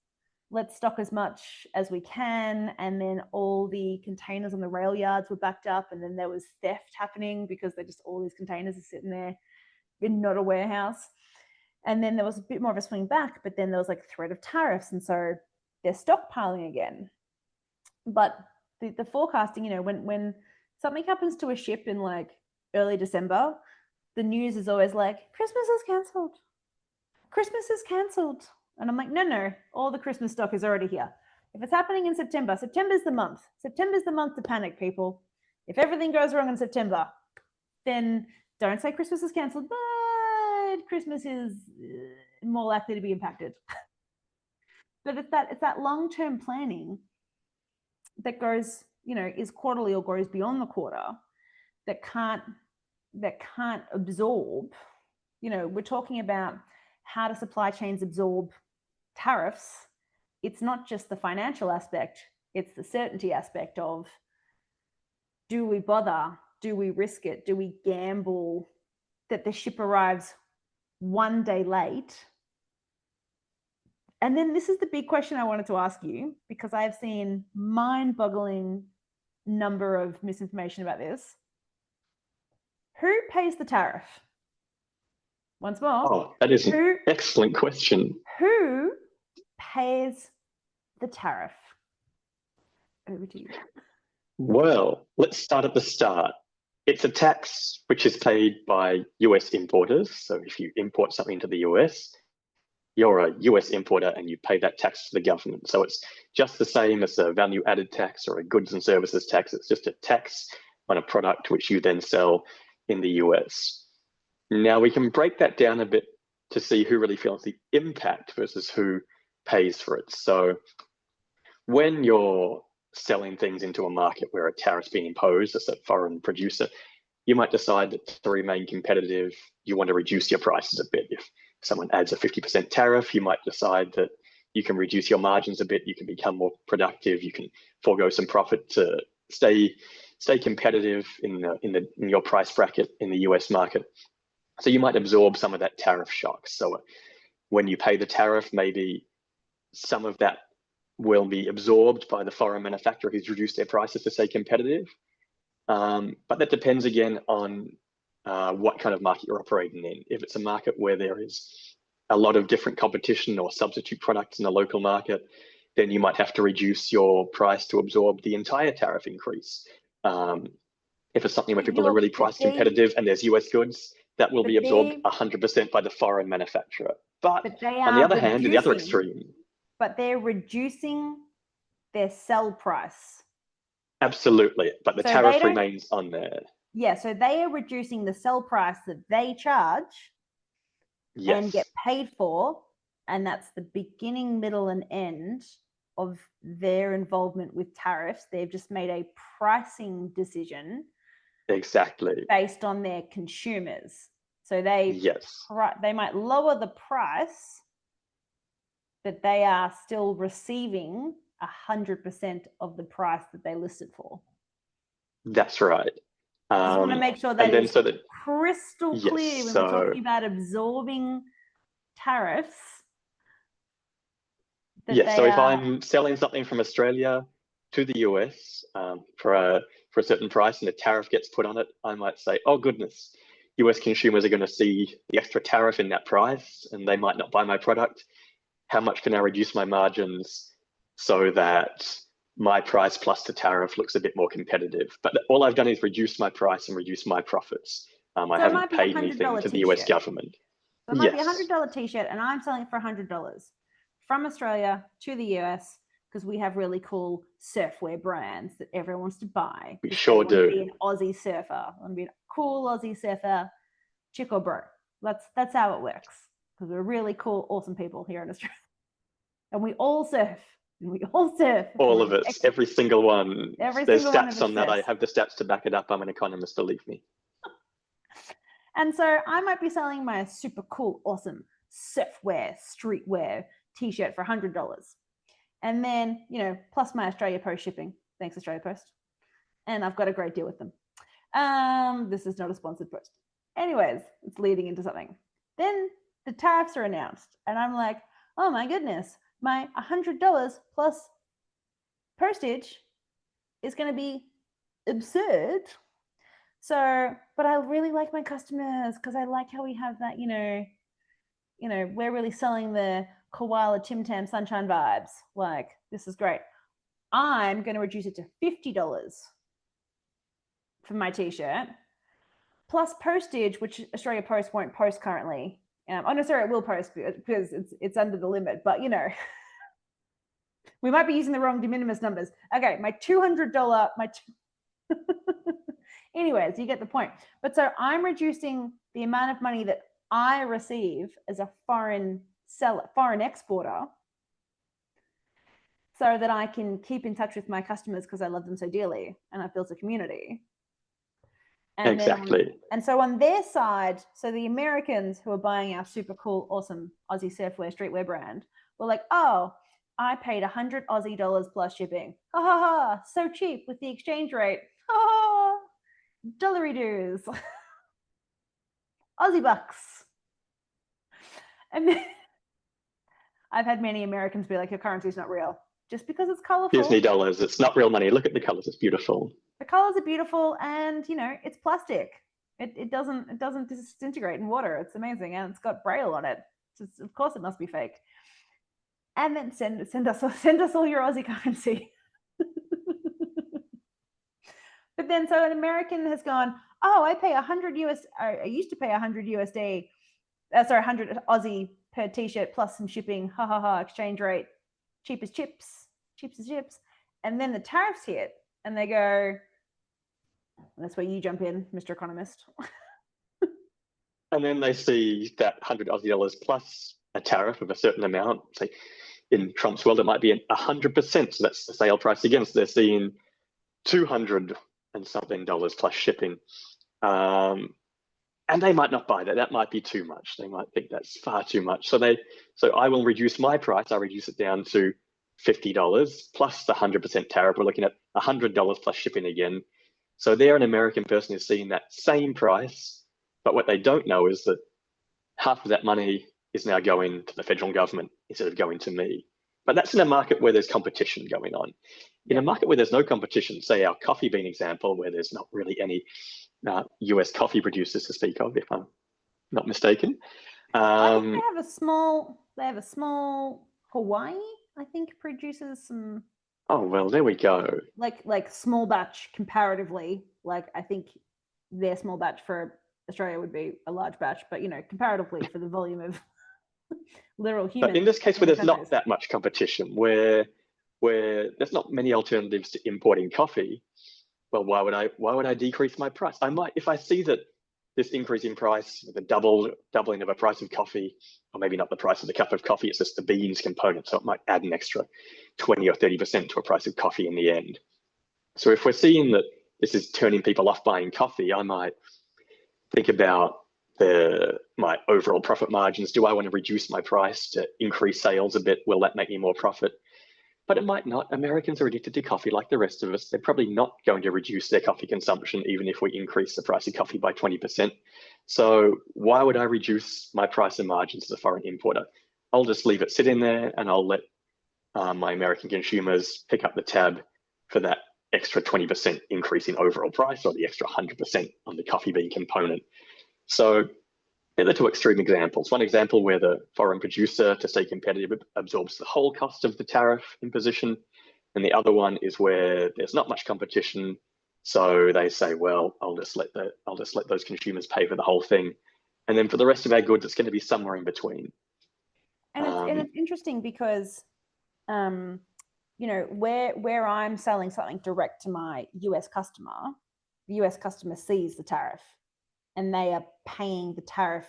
stock as much as we can. And then all the containers on the rail yards were backed up, and then there was theft happening because all these containers are sitting there in not a warehouse. And then there was a bit more of a swing back, but then there was like threat of tariffs, and so they're stockpiling again. But the forecasting, you know, when something happens to a ship in like early December, the news is always like, Christmas is cancelled. And I'm like, no, all the Christmas stock is already here. If it's happening in September's the month. September's the month to panic, people. If everything goes wrong in September, then don't say Christmas is cancelled, but Christmas is more likely to be impacted. But it's that long-term planning that goes, you know, is quarterly or goes beyond the quarter, that can't absorb. You know, we're talking about how do supply chains absorb tariffs. It's not just the financial aspect, it's the certainty aspect of, do we bother? Do we risk it? Do we gamble that the ship arrives one day late? And then this is the big question I wanted to ask you, because I've seen mind-boggling number of misinformation about this. Who pays the tariff? Once more. Oh, that is an excellent question. Who pays the tariff? Over to you. Well, let's start at the start. It's a tax which is paid by US importers. So if you import something to the US, you're a US importer and you pay that tax to the government. So it's just the same as a value added tax or a goods and services tax. It's just a tax on a product which you then sell in the US. Now we can break that down a bit to see who really feels the impact versus who pays for it. So when you're selling things into a market where a tariff's being imposed as a foreign producer, you might decide that to remain competitive, you want to reduce your prices a bit. If someone adds a 50% tariff, you might decide that you can reduce your margins a bit, you can become more productive, you can forego some profit to stay competitive in your price bracket in the US market. So you might absorb some of that tariff shock. So when you pay the tariff, maybe some of that will be absorbed by the foreign manufacturer who's reduced their prices to stay competitive. But that depends again on what kind of market you're operating in. If it's a market where there is a lot of different competition or substitute products in the local market, then you might have to reduce your price to absorb the entire tariff increase. If it's something where people are really price competitive and there's US goods, that will be absorbed 100% by the foreign manufacturer. But on the other hand, in the other extreme. But they're reducing their sell price. Absolutely, but the tariff remains on there. Yeah, so they are reducing the sell price that they charge and get Yes, paid for. And that's the beginning, middle, and end of their involvement with tariffs. They've just made a pricing decision exactly. based on their consumers. So they Yes, might lower the price, but they are still receiving 100% of the price that they listed for. that's right. I just want to make sure that And then is so that, crystal yes, clear when we're so talking about absorbing tariffs. That yes, they so if are. I'm selling something from Australia to the US for a certain price and a tariff gets put on it, I might say, oh goodness, US consumers are going to see the extra tariff in that price and they might not buy my product. How much can I reduce my margins so that my price plus the tariff looks a bit more competitive? But all I've done is reduce my price and reduce my profits. I So it haven't might be a paid anything $100 to the US t-shirt. government. So it might be a Yes, $100 t-shirt, and I'm selling it for $100 from Australia to the US because we have really cool surfwear brands that everyone wants to buy. we They sure want to be do. an Aussie surfer. I want to be a cool Aussie surfer, chick or bro. That's how it works because we're really cool, awesome people here in Australia, and we all surf. And we all surf. All of it, every single one. Every There's single one of stats us on that. I surfs. have the stats to back it up. I'm an economist, believe me. And so I might be selling my super cool, awesome surfwear, streetwear t-shirt for $100. And then, plus my Australia Post shipping. Thanks, Australia Post. And I've got a great deal with them. This is not a sponsored post. Anyways, it's leading into something. Then the tariffs are announced. And I'm like, oh my goodness, my $100 plus postage is going to be absurd. So, but I really like my customers because I like how we have that, we're really selling the koala Tim Tam sunshine vibes. Like, this is great. I'm going to reduce it to $50 for my t-shirt, plus postage, which Australia Post won't post currently. Oh no, sorry, it will post because it's under the limit. But we might be using the wrong de minimis numbers. Okay, my $200, anyways, you get the point. But so I'm reducing the amount of money that I receive as a foreign seller, foreign exporter, so that I can keep in touch with my customers because I love them so dearly and I've built a community. And Exactly. so on their side, so the Americans who are buying our super cool, awesome Aussie surfwear, streetwear brand were like, oh, I paid 100 Aussie dollars plus shipping. Ha ha ha, so cheap with the exchange rate. Ha ha, dollary doos. Aussie bucks. And then I've had many Americans be like, your currency's not real. Just because it's colorful. Disney dollars. It's not real money. Look at the colors. It's beautiful. The colors are beautiful, and it's plastic. It doesn't disintegrate in water. It's amazing, and it's got Braille on it. So of course, it must be fake. And then send us all your Aussie currency. But then, so an American has gone, oh, I pay 100 US. I used to pay 100 USD. 100 Aussie per t-shirt plus some shipping. Ha ha ha. Exchange rate, cheap as chips. And then the tariffs hit, and they go, that's where you jump in, Mr. Economist. And then they see that 100 Aussie dollars plus a tariff of a certain amount. Say, in Trump's world, it might be 100%. So that's the sale price again. So they're seeing 200 and something dollars plus shipping. And they might not buy that. That might be too much. They might think that's far too much. So I will reduce my price. I reduce it down to $50 plus the 100% tariff. We're looking at $100 plus shipping again. So there, an American person is seeing that same price, but what they don't know is that half of that money is now going to the federal government instead of going to me. But that's in a market where there's competition going on. In a market where there's no competition, say our coffee bean example, where there's not really any US coffee producers to speak of, if I'm not mistaken. I think they have a small Hawaii, I think, produces some. Oh, well, there we go. Like small batch comparatively. Like, I think their small batch for Australia would be a large batch, but comparatively for the volume of literal humans. But in this case, where there's not that much competition, where there's not many alternatives to importing coffee, well, why would I decrease my price? I might, if I see that this increase in price, the doubling of a price of coffee, or maybe not the price of the cup of coffee, it's just the beans component. So it might add an extra 20 or 30% to a price of coffee in the end. So if we're seeing that this is turning people off buying coffee, I might think about my overall profit margins. Do I want to reduce my price to increase sales a bit? Will that make me more profit? But it might not. Americans are addicted to coffee like the rest of us. They're probably not going to reduce their coffee consumption, even if we increase the price of coffee by 20%. So why would I reduce my price and margins as a foreign importer? I'll just leave it sitting there and I'll let my American consumers pick up the tab for that extra 20% increase in overall price, or the extra 100% on the coffee bean component. So they're the two extreme examples. One example where the foreign producer, to stay competitive, absorbs the whole cost of the tariff imposition. And the other one is where there's not much competition. So they say, well, I'll just let those consumers pay for the whole thing. And then for the rest of our goods, it's going to be somewhere in between. And it's interesting because, you know, where I'm selling something direct to my US customer, the US customer sees the tariff and they are paying the tariff,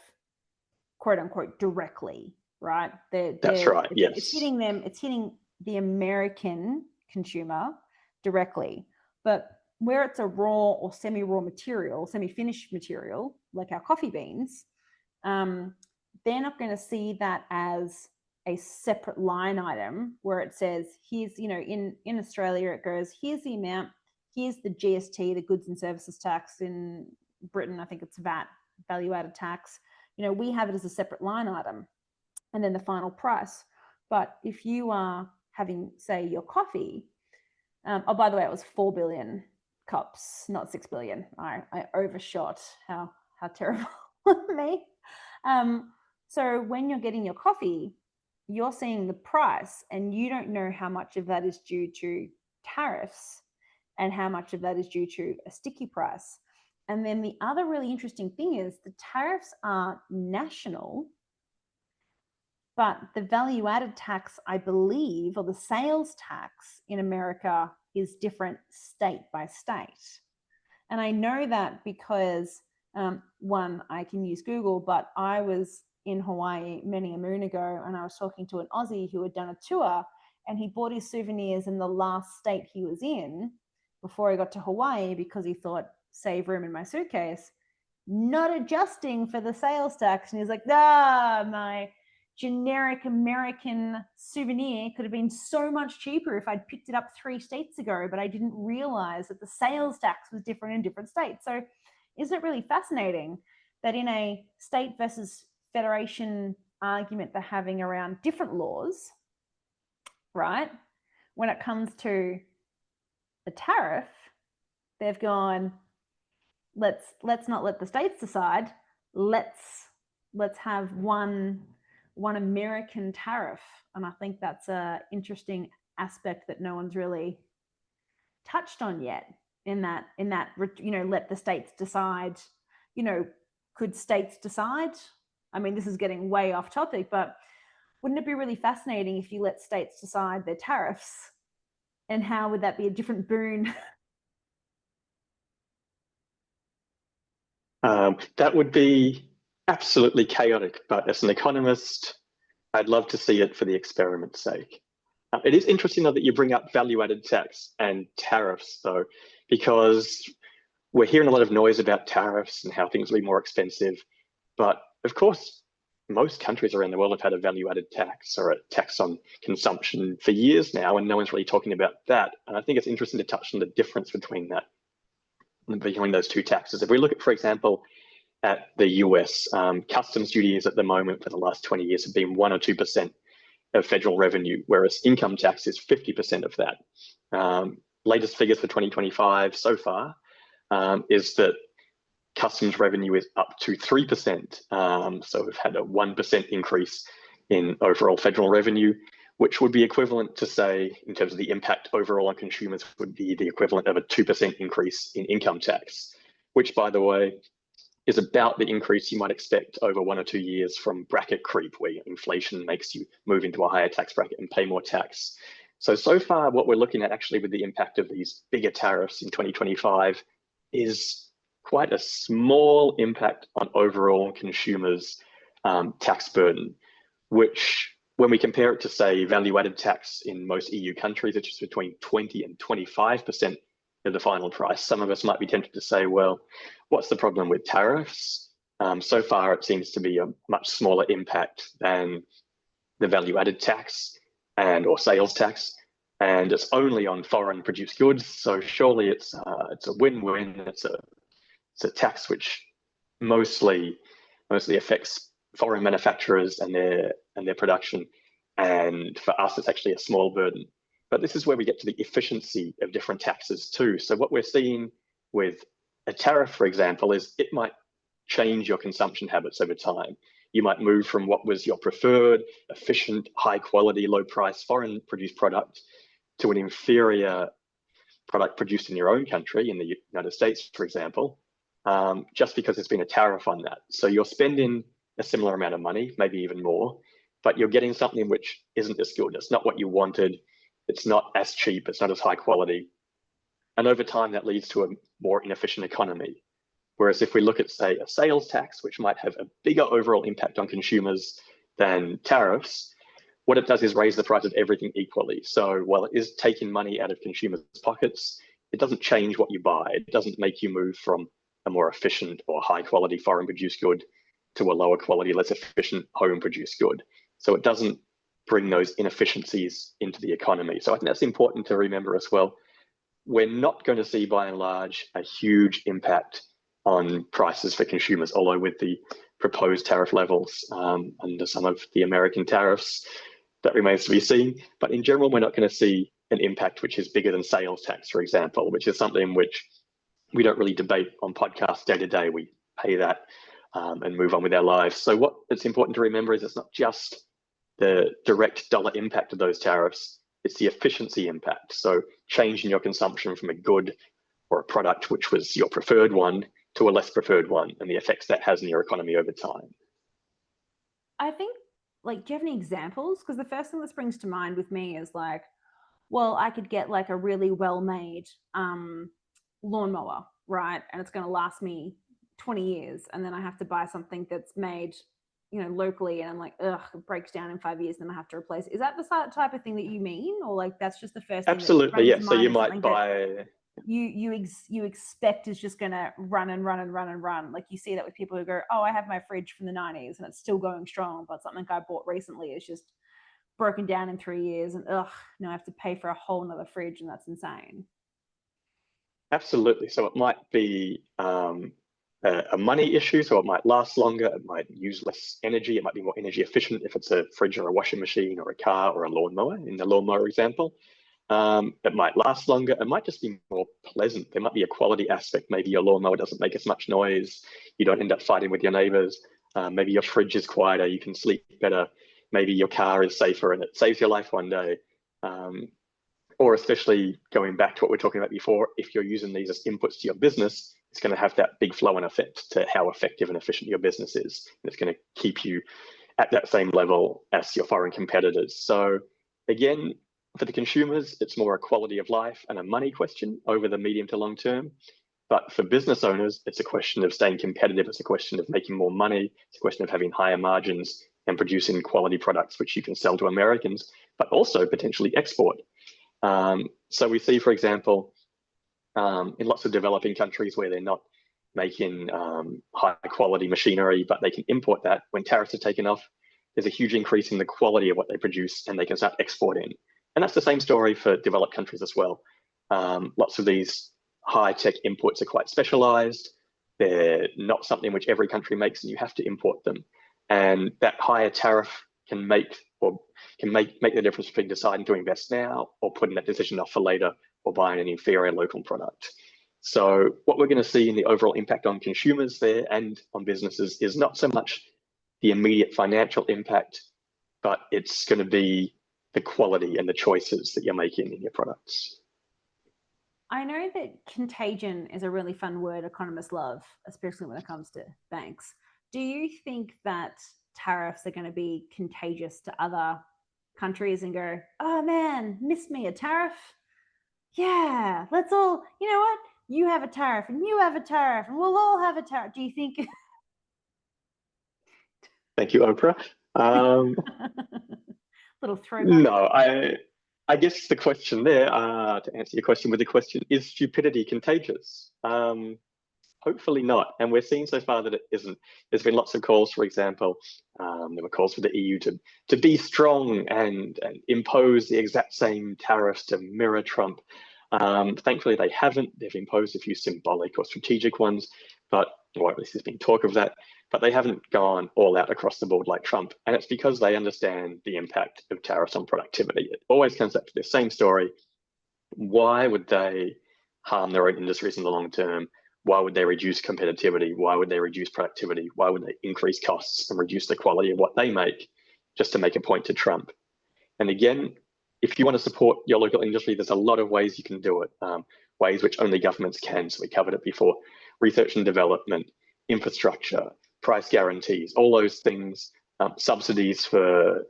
quote unquote, directly, right? That's right, yes. It's hitting them, it's hitting the American consumer directly. But where it's a raw or semi-raw material, semi-finished material, like our coffee beans, they're not going to see that as a separate line item where it says, here's, you know, in Australia, it goes, here's the amount, here's the GST, the goods and services tax. In Britain, I think it's VAT, value added tax. You know, we have it as a separate line item and then the final price. But if you are having, say, your coffee, oh, by the way, it was 4 billion cups, not 6 billion. I overshot. How terrible of me. So when you're getting your coffee, you're seeing the price and you don't know how much of that is due to tariffs and how much of that is due to a sticky price. And then the other really interesting thing is the tariffs are national, but the value added tax, I believe, or the sales tax in America is different state by state. And I know that because, one, I can use Google, but I was in Hawaii many a moon ago and I was talking to an Aussie who had done a tour and he bought his souvenirs in the last state he was in before he got to Hawaii because he thought, save room in my suitcase, not adjusting for the sales tax. And he's like, my generic American souvenir could have been so much cheaper if I'd picked it up 3 states ago, but I didn't realize that the sales tax was different in different states. So isn't it really fascinating that in a state versus federation argument they're having around different laws, right? When it comes to the tariff, they've gone, let's not let the states decide. Let's have one American tariff. And I think that's an interesting aspect that no one's really touched on yet in that, you know, let the states decide, you know, could states decide? I mean, this is getting way off topic, but wouldn't it be really fascinating if you let states decide their tariffs? And how would that be a different boon? That would be absolutely chaotic, but as an economist, I'd love to see it for the experiment's sake. It is interesting, though, that you bring up value-added tax and tariffs, though, because we're hearing a lot of noise about tariffs and how things will be more expensive. But of course, most countries around the world have had a value-added tax or a tax on consumption for years now, and no one's really talking about that. And I think it's interesting to touch on the difference between those two taxes. If we look at, for example, at the US, customs duties at the moment for the last 20 years have been 1 or 2% of federal revenue, whereas income tax is 50% of that. Latest figures for 2025 so far is that customs revenue is up to 3%. So we've had a 1% increase in overall federal revenue, which would be equivalent to, say, in terms of the impact overall on consumers, would be the equivalent of a 2% increase in income tax, which, by the way, is about the increase you might expect over 1 or 2 years from bracket creep, where inflation makes you move into a higher tax bracket and pay more tax. So far, what we're looking at actually with the impact of these bigger tariffs in 2025 is quite a small impact on overall consumers' tax burden, which when we compare it to, say, value-added tax in most EU countries, it's just between 20 and 25% of the final price. Some of us might be tempted to say, well, what's the problem with tariffs? So far, it seems to be a much smaller impact than the value-added tax or sales tax, and it's only on foreign produced goods. So surely it's a win-win. It's a tax which mostly affects foreign manufacturers and their production, and for us, it's actually a small burden. But this is where we get to the efficiency of different taxes too. So what we're seeing with a tariff, for example, is it might change your consumption habits over time. You might move from what was your preferred, efficient, high quality, low price foreign produced product to an inferior product produced in your own country, in the United States, for example, just because there's been a tariff on that. So you're spending a similar amount of money, maybe even more, but you're getting something which isn't as good. It's not what you wanted. It's not as cheap. It's not as high quality. And over time, that leads to a more inefficient economy. Whereas if we look at, say, a sales tax, which might have a bigger overall impact on consumers than tariffs, what it does is raise the price of everything equally. So while it is taking money out of consumers' pockets, it doesn't change what you buy. It doesn't make you move from a more efficient or high quality foreign produced good to a lower quality, less efficient home produced good. So it doesn't bring those inefficiencies into the economy. So I think that's important to remember as well. We're not going to see, by and large, a huge impact on prices for consumers, although with the proposed tariff levels under some of the American tariffs, that remains to be seen. But in general, we're not going to see an impact which is bigger than sales tax, for example, which is something which we don't really debate on podcasts day to day. We pay that and move on with our lives. So what it's important to remember is it's not just the direct dollar impact of those tariffs, it's the efficiency impact. So changing your consumption from a good or a product which was your preferred one to a less preferred one, and the effects that has in your economy over time. I think, like, do you have any examples? Because the first thing that springs to mind with me is like, well, I could get like a really well-made lawnmower, right? And it's going to last me 20 years. And then I have to buy something that's made, locally. And I'm like, ugh, it breaks down in 5 years. Then I have to replace it. Is that the type of thing that you mean? Or like, that's just the first thing? Absolutely, yeah. So you might buy... You expect is just going to run and run and run and run. Like you see that with people who go, oh, I have my fridge from the 90s and it's still going strong, but something I bought recently is just broken down in 3 years, and now I have to pay for a whole nother fridge, and that's insane. Absolutely. So it might be a money issue, so it might last longer, it might use less energy, it might be more energy efficient if it's a fridge or a washing machine or a car or a lawnmower, in the lawnmower example. It might last longer, it might just be more pleasant. There might be a quality aspect. Maybe your lawnmower doesn't make as much noise, you don't end up fighting with your neighbors. Maybe your fridge is quieter, you can sleep better. Maybe your car is safer and it saves your life one day. Or especially going back to what we were talking about before, if you're using these as inputs to your business, it's going to have that big flow and effect to how effective and efficient your business is. And it's going to keep you at that same level as your foreign competitors. So again, for the consumers, it's more a quality of life and a money question over the medium to long term. But for business owners, it's a question of staying competitive. It's a question of making more money. It's a question of having higher margins and producing quality products which you can sell to Americans, but also potentially export. So we see, for example, in lots of developing countries where they're not making high quality machinery, but they can import that. When tariffs are taken off, there's a huge increase in the quality of what they produce and they can start exporting. And that's the same story for developed countries as well. Lots of these high-tech inputs are quite specialized. They're not something which every country makes and you have to import them. And that higher tariff can make the difference between deciding to invest now or putting that decision off for later or buying an inferior local product. So what we're going to see in the overall impact on consumers there and on businesses is not so much the immediate financial impact, but it's going to be the quality and the choices that you're making in your products. I know that contagion is a really fun word economists love, especially when it comes to banks. Do you think that tariffs are going to be contagious to other countries and go, oh man, missed me a tariff? Yeah, let's all, you know what? you have a tariff and you have a tariff and we'll all have a tariff. Do you think? Thank you, Oprah. Little throwback. No, I guess the question there, to answer your question with the question, is stupidity contagious? Hopefully not. And we're seeing so far that it isn't. There's been lots of calls, for example, there were calls for the EU to be strong and impose the exact same tariffs to mirror Trump. Thankfully, they haven't. They've imposed a few symbolic or strategic ones, or at least there's been talk of that, but they haven't gone all out across the board like Trump. And it's because they understand the impact of tariffs on productivity. It always comes back to the same story. Why would they harm their own industries in the long term? Why would they reduce competitivity? Why would they reduce productivity? Why would they increase costs and reduce the quality of what they make just to make a point to Trump? And again, if you want to support your local industry, there's a lot of ways you can do it, ways which only governments can. So we covered it before: research and development, infrastructure, price guarantees, all those things, subsidies for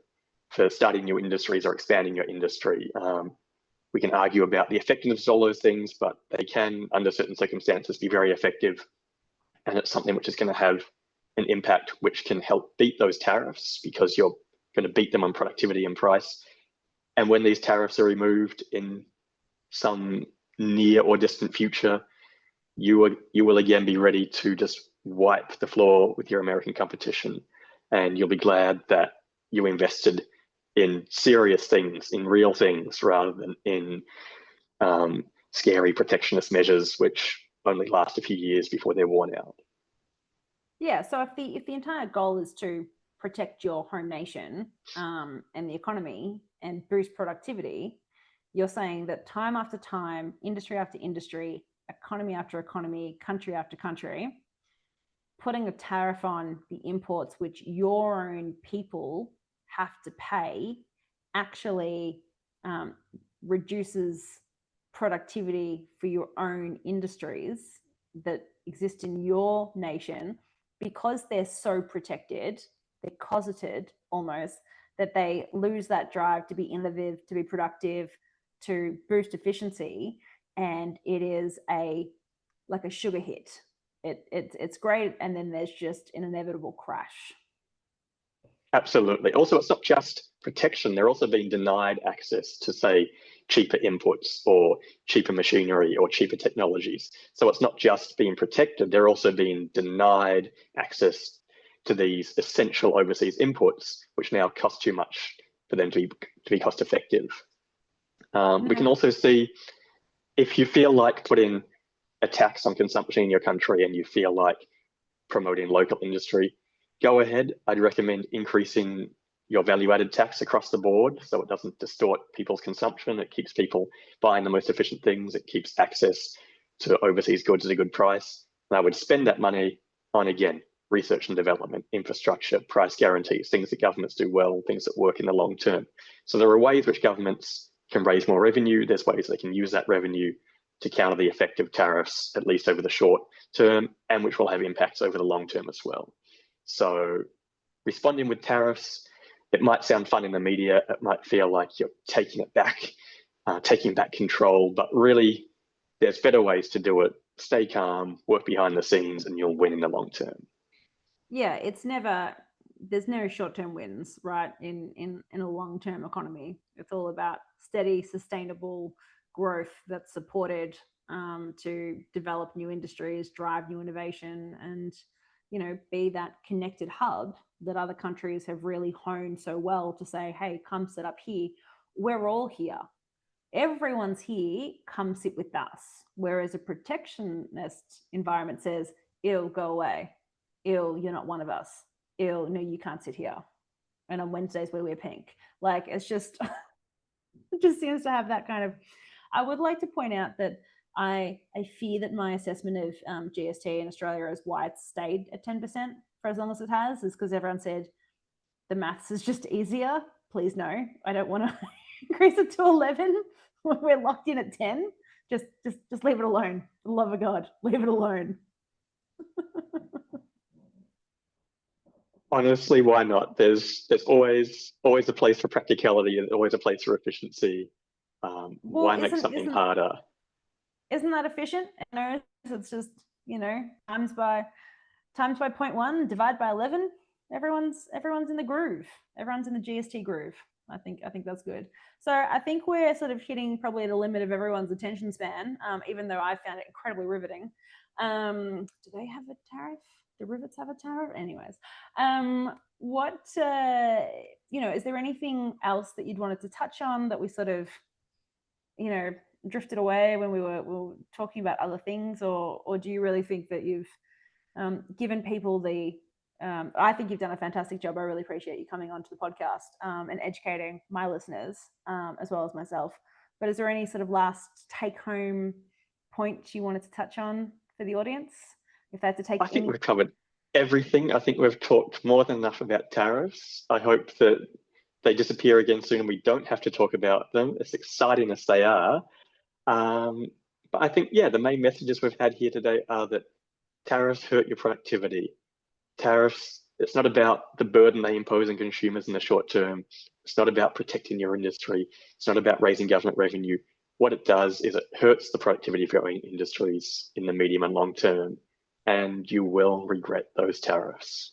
starting new industries or expanding your industry. We can argue about the effectiveness of all those things, but they can, under certain circumstances, be very effective. And it's something which is going to have an impact which can help beat those tariffs, because you're going to beat them on productivity and price. And when these tariffs are removed in some near or distant future, you will again be ready to just wipe the floor with your American competition. And you'll be glad that you invested in serious things, in real things, rather than in scary protectionist measures which only last a few years before they're worn out. Yeah, so if the entire goal is to protect your home nation and the economy and boost productivity, you're saying that time after time, industry after industry, economy after economy, country after country, putting a tariff on the imports which your own people have to pay actually reduces productivity for your own industries that exist in your nation, because they're so protected, they're cosseted almost, that they lose that drive to be innovative, to be productive, to boost efficiency. And it is like a sugar hit. It's great, and then there's just an inevitable crash. Absolutely. Also, it's not just protection. They're also being denied access to, say, cheaper inputs or cheaper machinery or cheaper technologies. So it's not just being protected, they're also being denied access to these essential overseas inputs, which now cost too much for them to be cost effective. We can also see, if you feel like putting a tax on consumption in your country and you feel like promoting local industry, go ahead. I'd recommend increasing your value-added tax across the board so it doesn't distort people's consumption. It keeps people buying the most efficient things. It keeps access to overseas goods at a good price. And I would spend that money on, again, research and development, infrastructure, price guarantees, things that governments do well, things that work in the long term. So there are ways which governments can raise more revenue. There's ways they can use that revenue to counter the effect of tariffs, at least over the short term, and which will have impacts over the long term as well. So responding with tariffs, it might sound fun in the media. It might feel like you're taking it back, taking back control, but really there's better ways to do it. Stay calm, work behind the scenes, and you'll win in the long term. Yeah, there's no short-term wins, right? In a long-term economy, it's all about steady, sustainable growth that's supported to develop new industries, drive new innovation, and be that connected hub that other countries have really honed so well to say, hey, come sit up here. We're all here. Everyone's here. Come sit with us. Whereas a protectionist environment says, ew, go away. Ew, you're not one of us. Ew, no, you can't sit here. And on Wednesdays we wear pink. Like, it's just, it just seems to have that kind of. I would like to point out that I fear that my assessment of GST in Australia is why it's stayed at 10% for as long as it has, is because everyone said the maths is just easier. Please no, I don't want to increase it to 11 when we're locked in at 10. Just leave it alone. For the love of God, leave it alone. Honestly, why not? There's always a place for practicality and always a place for efficiency. Why make something harder? Isn't that efficient? It's just, times by 0.1, divide by 11. Everyone's in the groove. Everyone's in the GST groove. I think that's good. So I think we're sort of hitting probably the limit of everyone's attention span, even though I found it incredibly riveting. Do they have a tariff? Do rivets have a tariff? Anyways, is there anything else that you'd wanted to touch on that we sort of, drifted away when we were talking about other things, or do you really think that you've given people I think you've done a fantastic job. I really appreciate you coming onto the podcast and educating my listeners as well as myself. But is there any sort of last take-home point you wanted to touch on for the audience? If they had to take I think we've covered everything. I think we've talked more than enough about tariffs. I hope that they disappear again soon and we don't have to talk about them, as exciting as they are. But I think, the main messages we've had here today are that tariffs hurt your productivity. Tariffs, it's not about the burden they impose on consumers in the short term. It's not about protecting your industry. It's not about raising government revenue. What it does is it hurts the productivity of your own industries in the medium and long term, and you will regret those tariffs.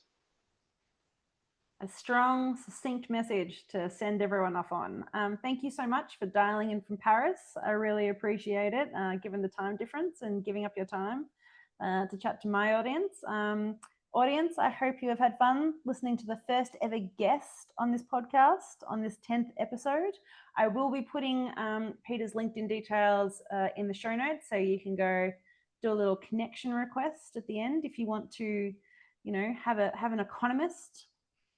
A strong, succinct message to send everyone off on. Thank you so much for dialing in from Paris. I really appreciate it, given the time difference and giving up your time to chat to my audience. Audience, I hope you have had fun listening to the first ever guest on this podcast, on this 10th episode. I will be putting Peter's LinkedIn details in the show notes, so you can go do a little connection request at the end if you want to, have an economist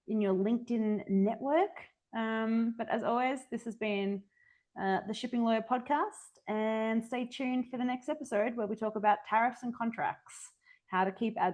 in your LinkedIn network. But as always, this has been the Shipping Lawyer Podcast, and stay tuned for the next episode where we talk about tariffs and contracts, how to keep agile.